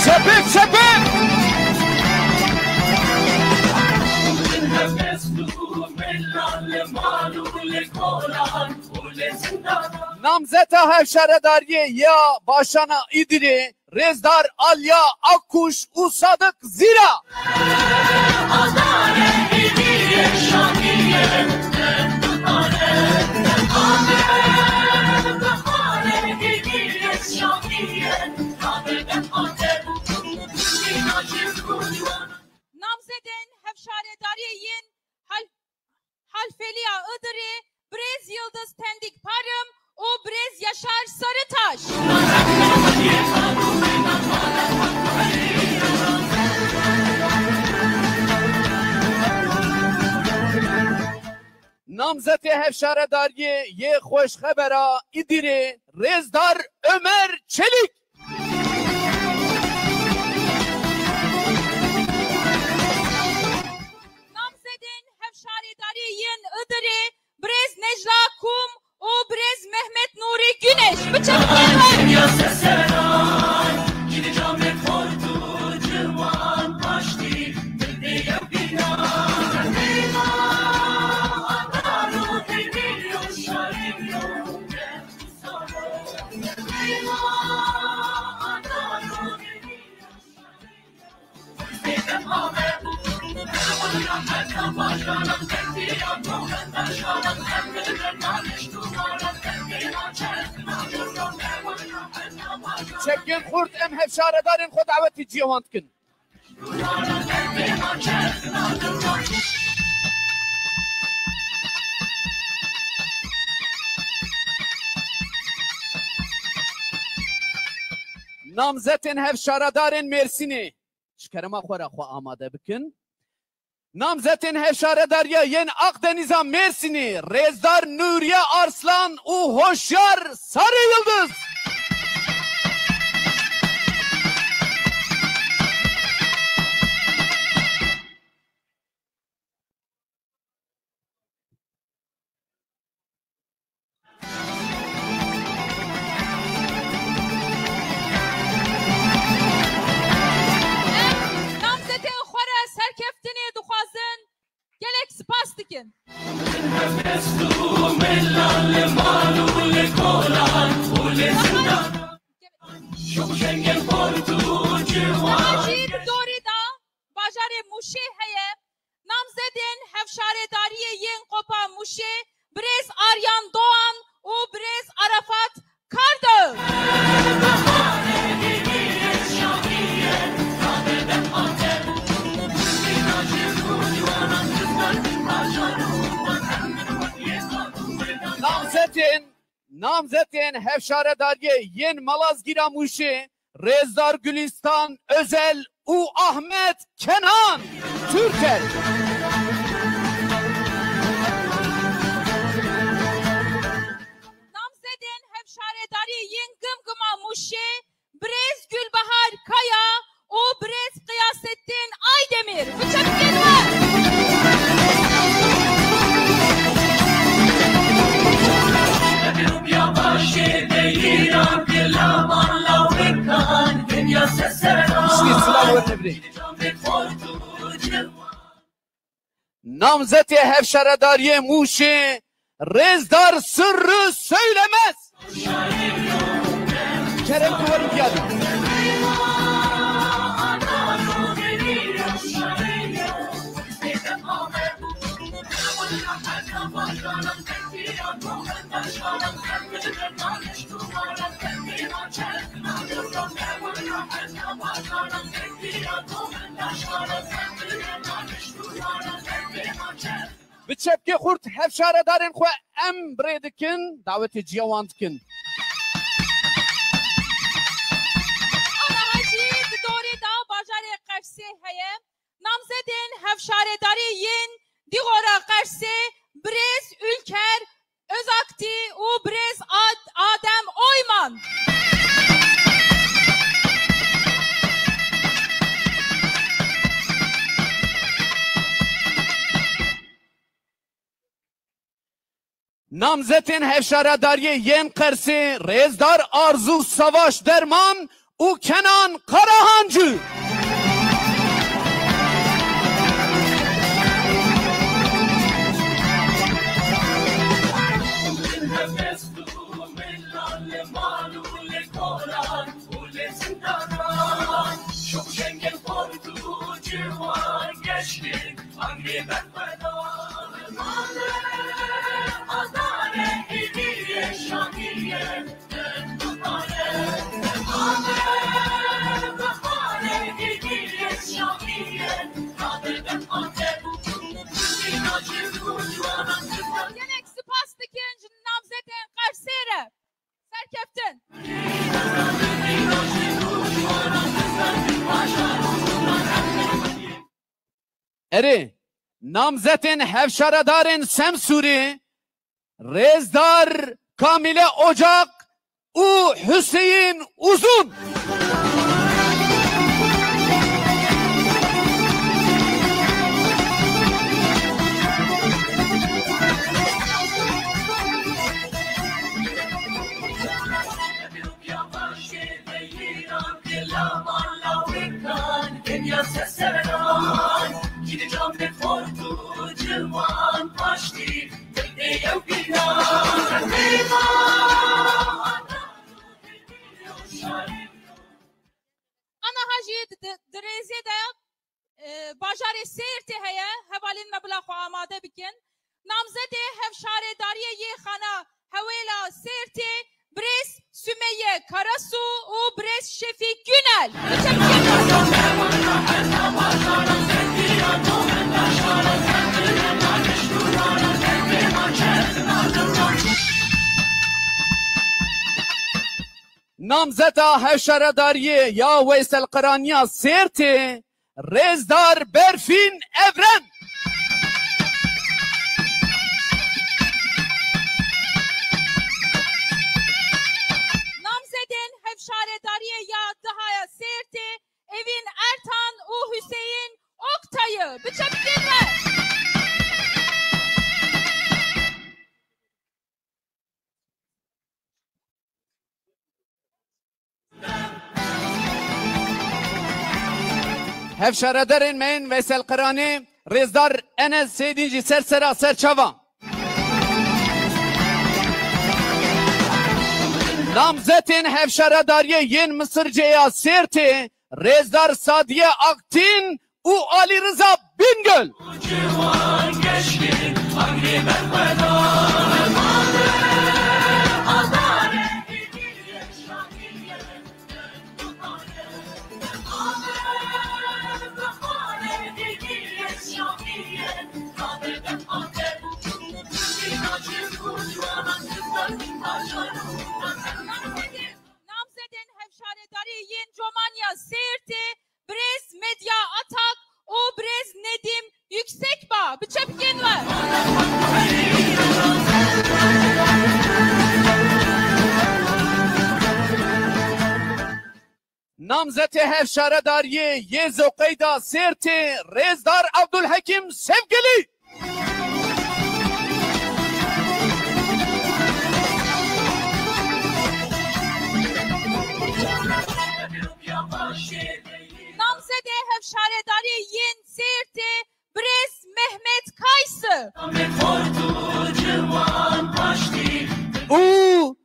Sepik sepik! Namzeta hevşaredariye ya başana İdri, Rezdar Alya Akkuş Usadık Zira. Namzeden hevşaredariyin Halfeliya Idri, Brez Yıldız Tendik Parım, o Brez Yaşar Sarıtaş. Namzeti hevşaredariye ye hoş habera İdri, Rezdar Ömer Çelik. Namzeden hevşaredariyin Idri, Brez Necla Kum, o Brez Mehmet Nuri Güneş. Bıçaklar Çekin kurt em hevşaredarin xo daveti cihand kin. Namzetin hevşaredarin Mersin'i şkerema xora xo amade bikin. Namzetin hevşaredariye yen Akdeniz'a Mersin'i Rezdar Nuriye Arslan u Hoşyar Sarı Yıldız. Namzete xora serkeftini duxazın, gelek spas dikin. Acil dori da bajare Muşê heye. Namzedên hevşaredariye yên Qopa Muşê, Birêz Aryan Doğan û Birêz Arafat Kardağı. Namzetên hevşaredariye yên Malazgîra Muşê, Rêzdar Gülistan Özel û Ahmet Kenan Türker. Namzedên hevşaredariye yên Gımgıma Muşê, Birêz Gülbahar Kaya û Birêz Kıyasettin Aydemir. Bıçaklarlar. Namzeti hevşaredariye Muşê, Rêzdar Sırrı Söylemez. Kerem Kuvarı geldi. Bi çepkê xurt hevşaredarên xwe em birê dikin, davetê ciyawan dikin. Ana hacî di dorê da bajarê Qersê heye. Namzedên hevşaredarî yên dîgora Qersê, Birêz Ülker Özakti û Birêz Adem Oyman. Namzetên hevşaredariye yên Qersê, Rêzdar Arzu Savaş Derman û Kenan Karahancı. Yenek spas dikin namzedên Qersê re. Serkeftin. Erê, namzetên hevşaredarên Semsûrê, Rêzdar Kamile Ocak û Hüseyin Uzun. Ana hacî di rêzê de bajarê Sêrtê heye. Hevalên me bila xwe amade bikin. Namzedê hevşaredariye yê xana Hewêla Sêrtê, Birêz Sümeyye Karasu û Birêz Şefîk Günel. Namzeta hevşaredariye ya Veysel Qiraniya Sêrtê, Rêzdar Berfin Evren. Namzedên hevşaredariye ya Dihaya Sêrtê, Evin Ertan û Hüseyin Oktay'ı. Biçepkinler. Hevşaredarên me yên Veysel Qiranî, Rêzdar Enes Sêdîn jî sersera serçava. Namzetên hevşaredariyê yên Misirceya Sêrtê Rêzdar Sadiye Aktin û Ali Rıza Bingöl. Namzedên hevşaredarî yên Comanya Sêrtê Brez Medya Atak û Brez Nedim Yüksekbağ. Biçepkin ve. Namzetê hevşaredariyê yê Zoqeyda Sêrtê Rêzdar Abdulhekim Sevgilî. Namzedê hevşaredarî yên Sêrtê Brez Mehmet Kaysı. û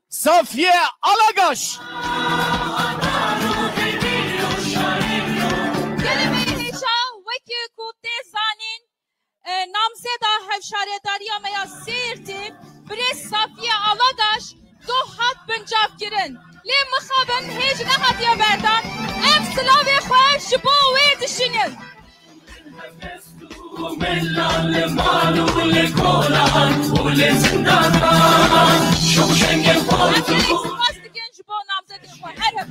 Safiye Alagaş. Gelê hêja wekî ku tê zanîn namzeda hevşaredariya me ya Sêrtê Brez Safiye Alagaş du hat bincavkirin. Lê mixabin hêj nehatiye berdan. Ev silavê xwe ji bo wê dişînin. Spas dikin ji bo namzedên xwe her hep.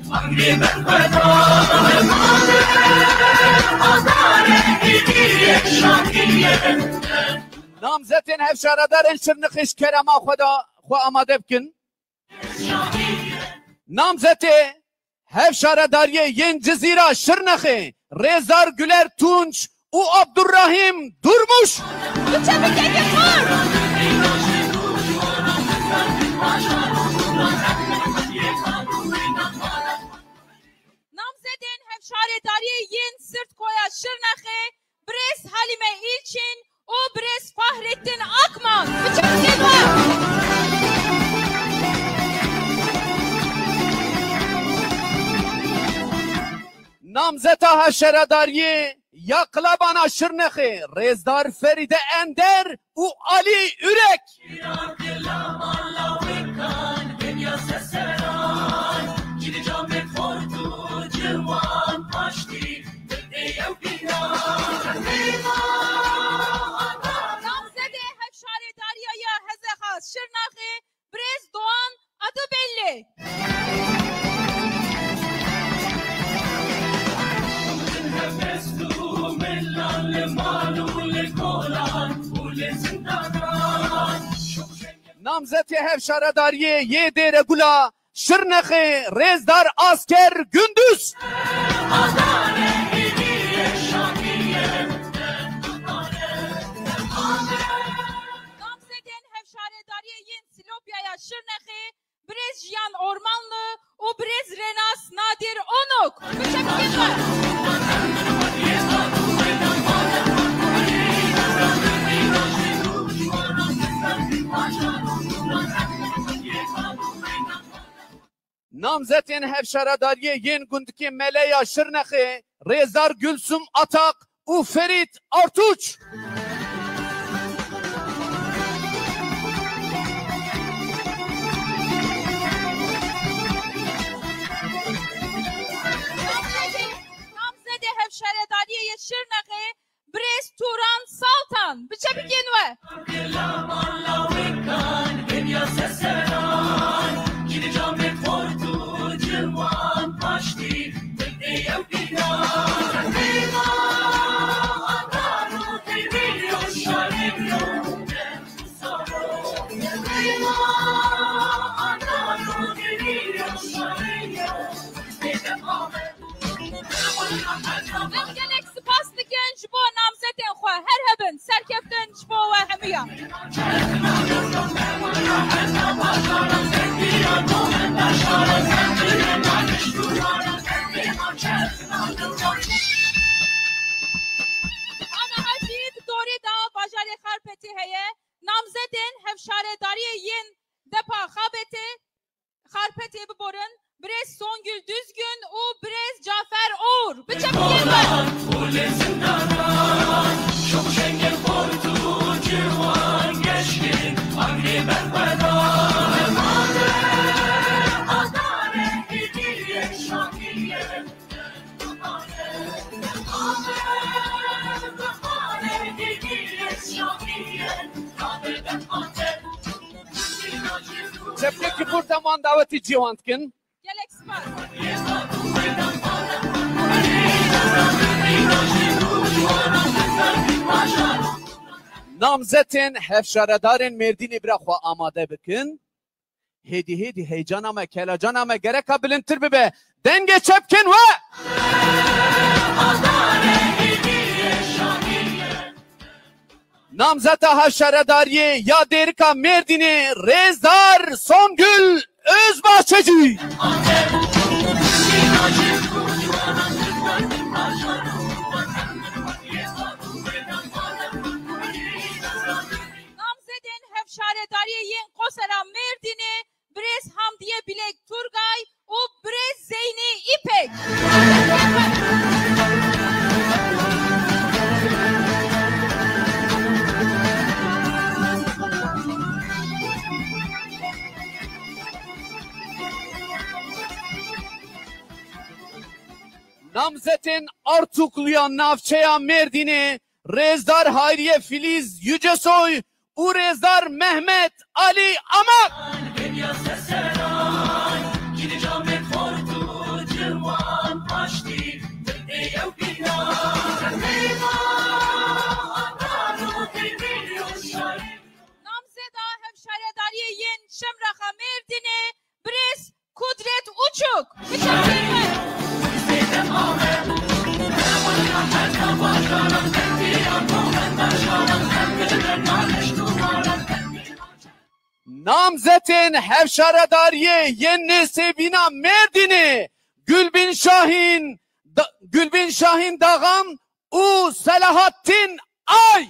Namzetên hevşaredarên Şirnexê ji kerema xwe da xwe amade bikin. Namzetê hevşaredariyê yên Cizîra Şirnexê Rêzdar Güler Tunç û Abdurrahim Durmuş. Biçepikekî xwe. Namzedên hevşaredariyê yên Sırtkoya Şirnexê Brez Halime İlçin û Brez Fahrettin Akman. Biçepikekî xwe. Namzeta hevşaredariyê ya Qilabana Şirnexê Rêzdar Ferîde Ender û Ali Ürek. Namzedê hevşaredariya ya Hezexas Şirnexê Brez Doğan adı belli. Namzetê hevşaredariyê yê Dêregula Şirnexê Rêzdar Asker Gündüz. Namzedên hevşaredariya yên Silopiya Şirnexê Brez Jiyan Ormanlı û Brez Renas Nadir Onuk. Biçepikekî xwe. Namzetên hevşaredariyê yên gundikê Meleya Şirnexê Rêzdar Gülsüm Atak û Ferit Artuç. Namzedê hevşaredariya ya Şirnexê Brez Turan Saltan. Biçepikên we. Em gelek spas dikin ji bo namzetên xwe her hebin serkeftin ji bo we hemiya. Ama hacî Songül Düzgün û Brez Cafer Oğur. Biçepkin ve Çepkeki kurtaman daveti civantkin. gelek spas. Namzetin hevşaredarın merdini bırakwa amade bikin. Hedi heyecanama kelacanama gereka bilintir bibe. Denge çepkin ve namzeta hevşaredariye ya derika merdini Rezdar Songül Özbahçeci. Namzedin hevşaredariye yen Kosera Merdini Brez Hamdiye Bilek Turgay û Brez Zeyni İpek. Namzetin Artukluya Navçeya Merdini Rezdar Hayriye Filiz Yücesoy u Rezdar Mehmet Ali Amak. Namzeda hevşaredariye yen Şemraha Merdini Brez Kudret Uçuk. Biçepkin ve Namzetin hevşaredariye Yenne Sevina Merdini Gülbin Şahin Dağan u Selahattin Ay.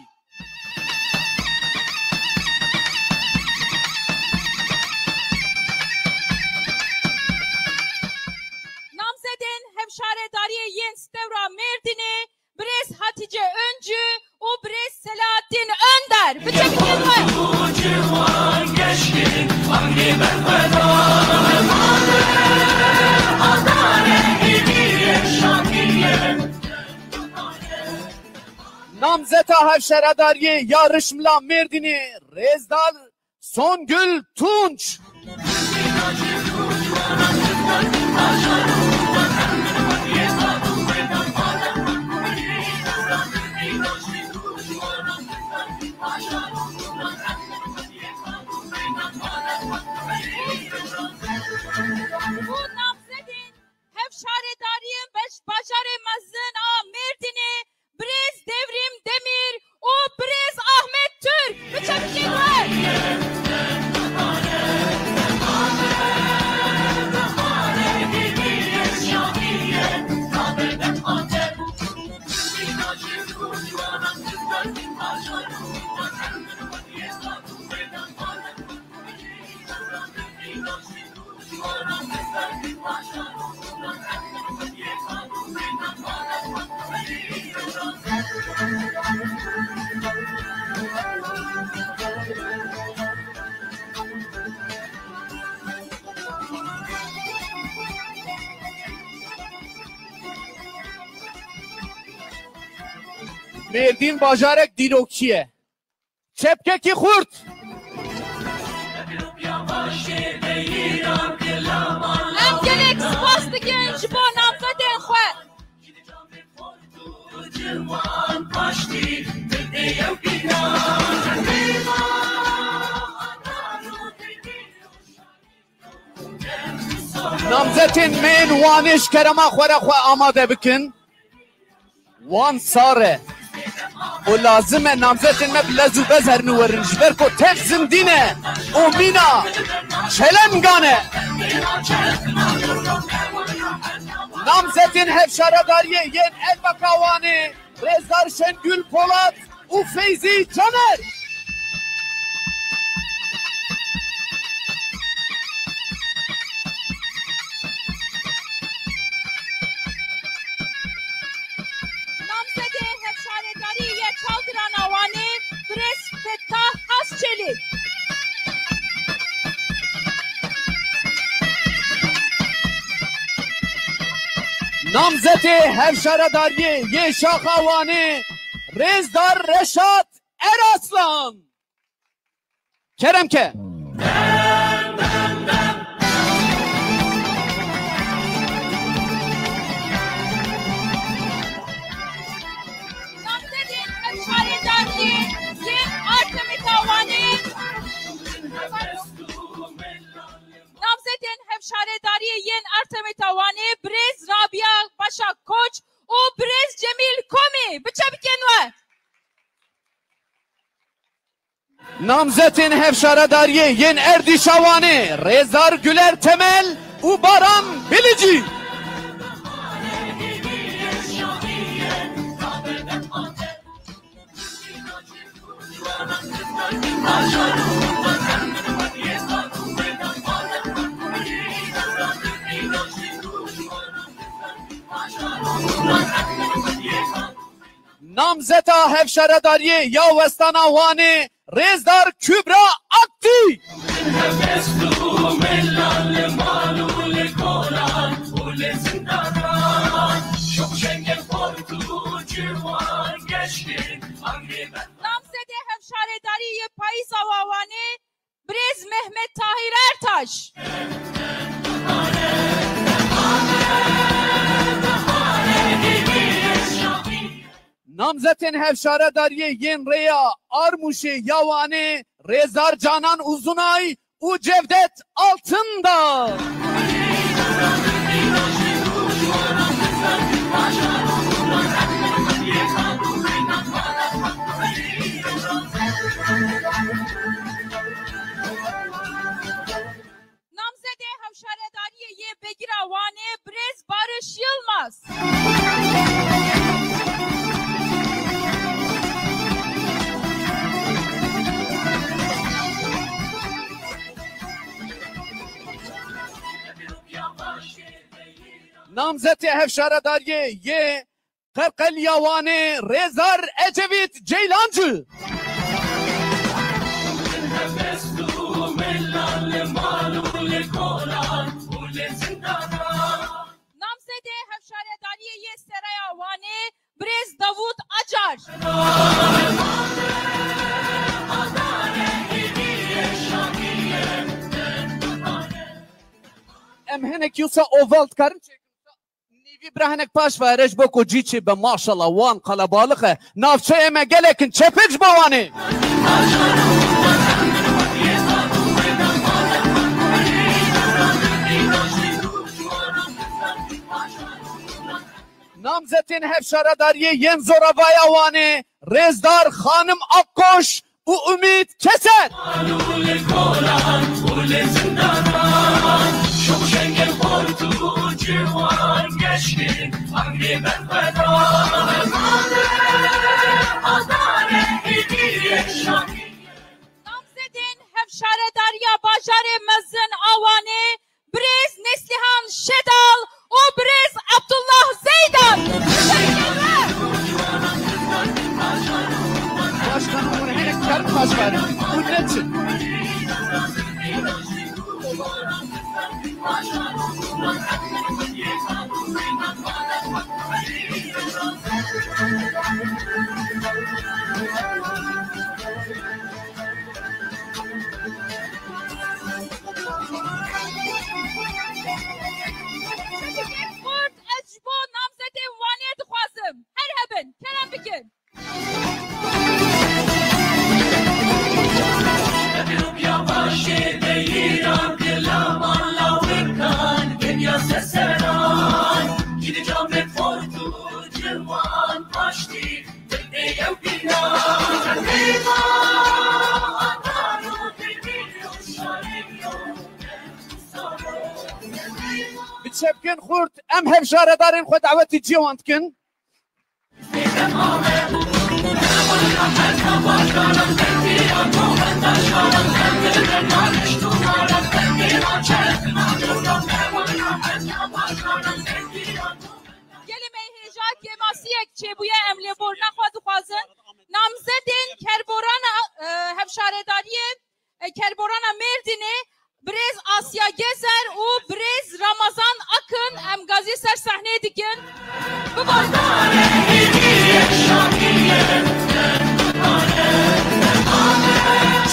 Namzedin hevşaredariye yen Stevra Merdini Brez Hatice Öncü û Brez Selahattin Önder. Biçepkin ve Namzeta hevşaredariye yarışmla Merdini Rezdar Songül Tunç. bu Namzedin hevşaredariye Başare Mazın a Merdini Brez Devrim Demir û Brez Ahmet Türk. Biçepkin ve Merdin bajarek dilokiye. Çepkeki kurt. em gelek spas dikin ji bo Namzedên xwe. Namzetin men waniş kerema xwara xwe amade bikin. Wan sare. O lazım e namzetin me bilezu bezherini verin. Jber ko tek zindine. O mina. Çelengane. Namzetin hevşaredariye yen Elbakavani. Rezdar Şengül Polat. U Feyzi Caner. نامزد هفشارداری یه شاخوانی رزدار رشاد اراسلان کرم که نامزدین هفشارداری ین ارتمیتاوانی برز رابیا باشا کوچ و برز جمیل کومی بچه بکنوه نامزدین هفشارداری ین اردیشاوانی رزار گلر تمل و باران بلیجی نامزد هفشارداری یا وستاناوانی رزدار کبرا اکتی نامزد هفشارداری پاییز آوانی برز مهمت طاهر ارتاش نامزدین هفشارداری ین ریا آرموش یاوانی رزار جانان uzunay u Cevdet Altındağ نامزد هفشارداری یه بگیراوانی برز Barış Yılmaz نامزد هفشارداری یه قرقلیاوانی رزار Ecevit Ceylancı نامزد هفشارداری یه سرایاوانی برز Davut Acar ام هنک یوسا اوالد karın نیوی برهنک پاش و ارش بکو جیچی به ماشالله وان قلبالخه نافچه امه گلکن چپج بوانی نامزدین هفشارداری ین زوروای وانی رزدار خانم Akkoş و امید کسر نامزدین هفشارداری باجار مزن آوانی برز Neslihan Şedal و برز Abdullah Zeydan Başkanım bunu henek karın başkanım bu neçin Kurt Ecbo namzedi vaniye dıxwazım her hebin kerem bikin بتشبكن خورت ام هفشاردارين خو دعوتي جيوانتكن Gelime hijak yemasiyek çebuye emli borna xwaz xwazın namzedin kerborana hevşaredariye kerborana Merdin'i Brez Asya Gezer u Brez Ramazan Akın dikin, em gazî ser sahneyê dikin. Bibon.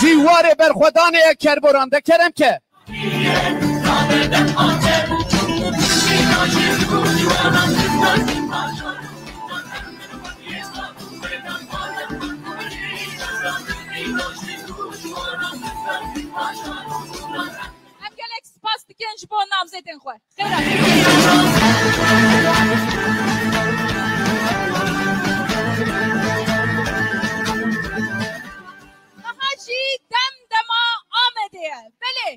Ciwarê berxwedanê kerboran de kerem ke. Em gelek spas dikin ji bo namzedên xwe. Xêr Daha jî demdema Amedê ye. Belê.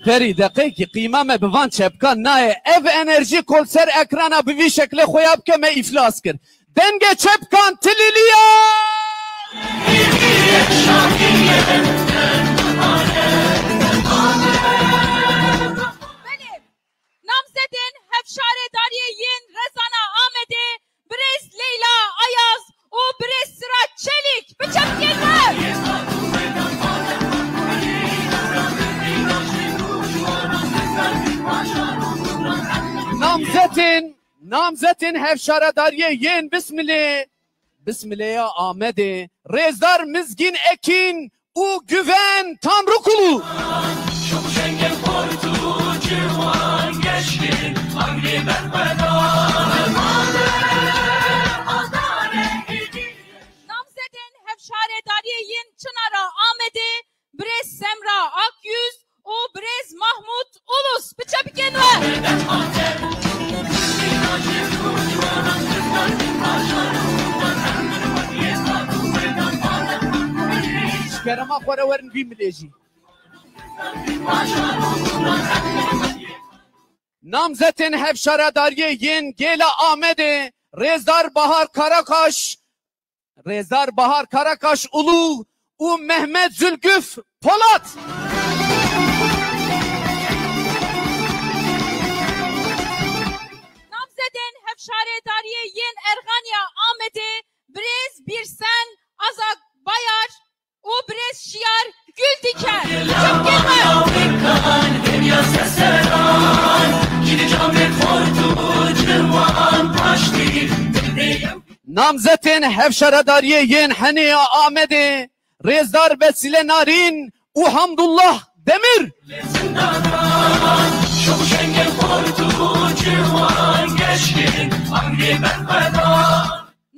Perî deqekî qîma me bi van çepkan nayê ev enerjî kolser ekrana bi vî şeklê xwe ya bike me îflas kir. Dengê çepkan tilîliye! Belê. Namzedên hevşaredariyê yên Rezana Amedê, Birêz Leyla Ayaz û Birêz Sırat Çelik bi çepkên me. Namzetin hevşaredariyê yên Bismillah Amedê, Rêzdar Mizgîn Ekin û Güven Tanrıkulu. Namzedên hevşaredariyê yên Çınara Amedê, Birêz Semra Akyüz û Birêz Mahmut Ulus bi çepkên me. Şkerema xwe re werin vî milêjî. Namzetên hevşaredariyê yên Gêla Amedê, Rêzdar Bahar Karakaş Ulu û Mehmet Zülgüf Polat. Namzedên hevşaredariyê yên Erganiya Amedê, Birêz Birsen Azak Bayar û Birêz Şiyar Güldiker. Çepkên me. Namzetên hevşaredariyê yên Henêya Amedê, Rêzdar Vesile Narin û Hamdullah Demir.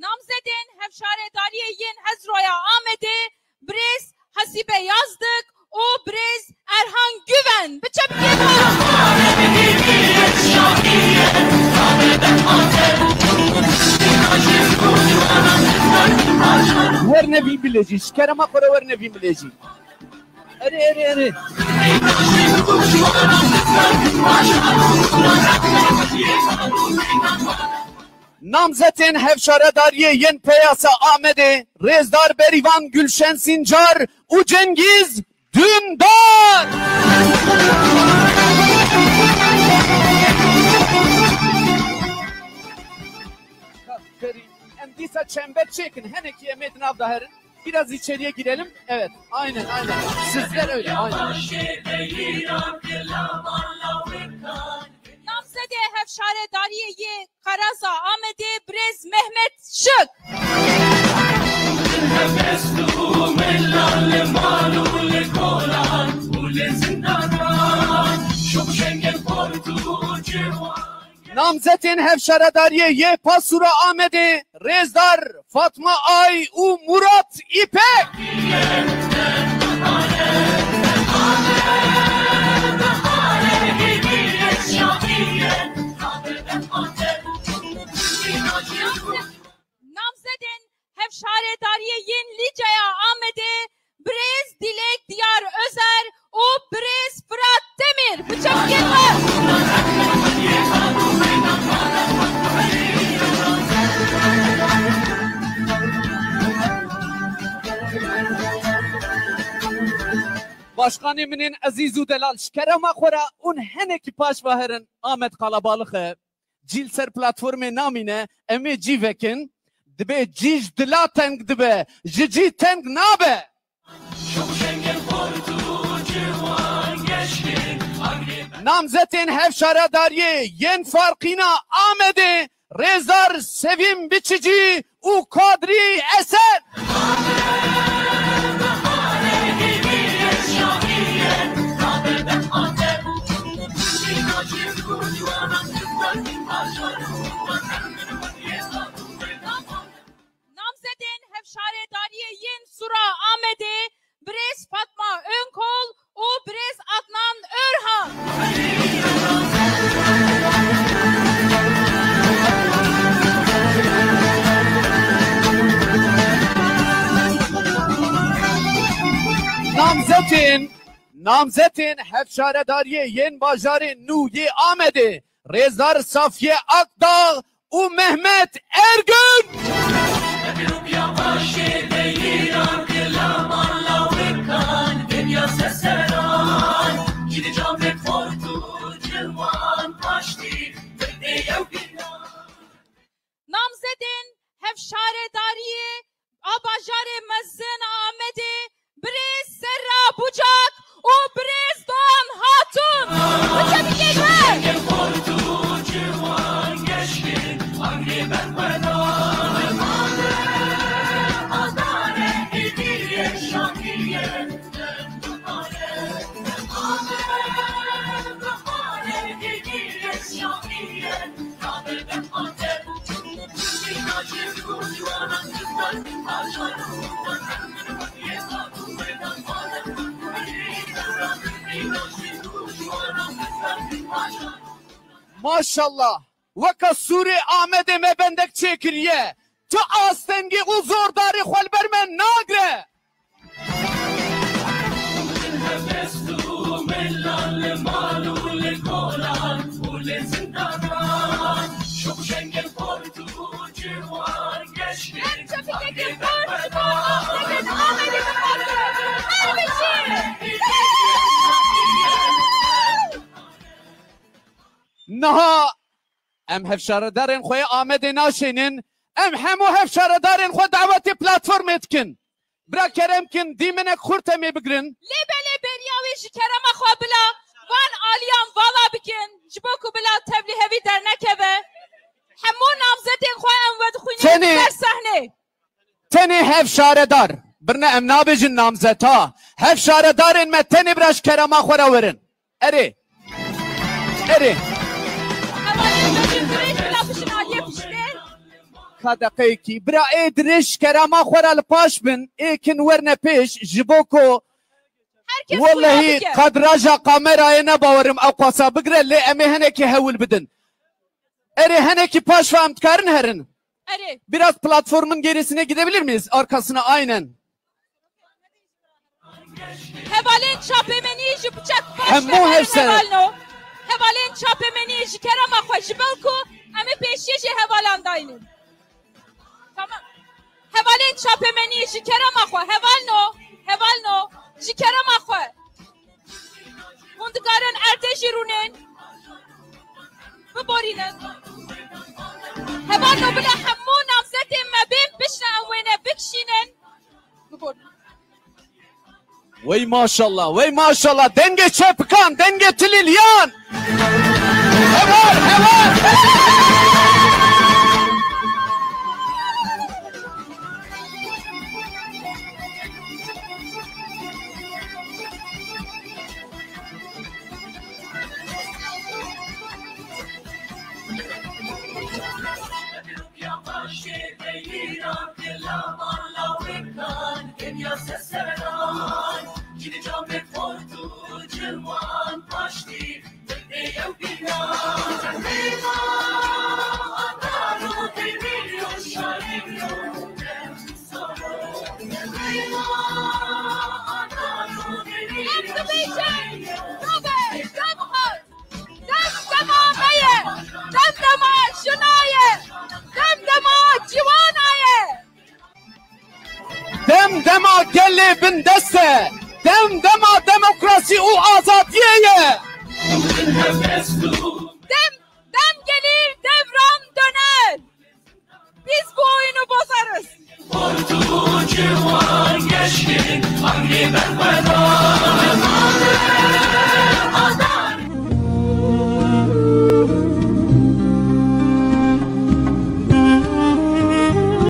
Namzedên hevşaredariyê yên Hezroya Amedê, Birêz Hasibe Yazdık û Birêz Erhan Güven bi çepkên me. Werne vî milêjî, şkerema xwe re werne vî milêjî. Erê. Namzetên hevşaredariyê yên Peyasa Amedê, Rêzdar Berivan Gülşen Sincar û Cengiz Dündar. Em dîsa çember çekin, henekî em ê nav da herin. Biraz içeriye girelim. Evet, aynen. Sizler öyle, aynen. Namzedê hevşaredariyê yên Karaza Amedê, Birêz Mehmet Şık. Namzetên hevşaredariyê yê Pasura Amedê, Rêzdar Fatma Ay û Murat İpek. Namzedên hevşaredariyê yên Licaya Amedê, Birêz Dilek Diyar Özer û Birêz Fırat Demir bi çepkên me. Başkanê min ên ezîz û delal şkerema xwe re ûn henekî paş veherin Amed Kalabalık e. Cîl ser platformê namîne, em ê cî vekin. Dibe cî ji dila teng dibe, ji cî teng nabe. namzetin hevşaradariye yen farkına Ahmet'e Rezar Sevim Biçici u Kadri Eser. Namzedin hevşaredariye yen Sura Ahmet'e Brez Fatma Önkol u Brez Adnan Örhan. Namzetin hevşaredariye yen Bajarı Nuye Ahmet'e Rezar Safiye Akdağ u Mehmet Ergün. Namzedin hevşaredariye Abajarı Mezzin Ahmet'e Brez Serra Bucak o Brez Doğan Hatun. Maşallah. Vaka Suri Ahmet'e mebendek çekiriye. Tu astengi uzordari xvalbermen nagre. Naha em hevşaredarên xwe Ahmetê naşênin em hemû hevşaredarên xwe davetê platform etkin. Bira keremkin dîmenek xurt em ê bigirin. Lêbelê beriyavê ji kerema xwe bila van aliyan vala bikin ji bo ku bila tevlî hevî dernekeve. Hemû namzetên xwe em vedixwînin ser sehnê. Tenê hevşaredar. Birine em nabêjin namzeta. Hevşaredarên me tenê bira ji kerema xwe re werin. Erê. Erê. Kadeqeyekî bira ê dirêj kerema xwe re li paş bin êkin werne pêş ji bo ku wallahi kadraja kamerayê nebawerim ew qasa bigire lê em ê henekî hewil bidin. Erê henekî paş ve em dikarin herin. Biraz platformun gerisine gidebilir miyiz? Arkasına aynen. Hevalên çapemenî ji bıçak Hemû hevşere. Hevalên çapemenî ji kerema xwe ji ber ku em ê pêşiye jê hevalan dayînin. Tamam. Hevalên çapemenî ji kerema xwe hevalno ji kerema xwe. Hûn dikarin erdê jî rûnin biborînin. Hevalno bila hemû namzetên me bên bişne em wêne bikişînin biborînin. Vay maşallah, vay maşallah. Denge çepkan, denge tililyan. Heval, heval. Demdema gelle bin deste, demdema demokrasi u azadiyeye. Dem gelir, devran döner. Biz bu oyunu bozarız. Ordu civan geçkin, hangi ben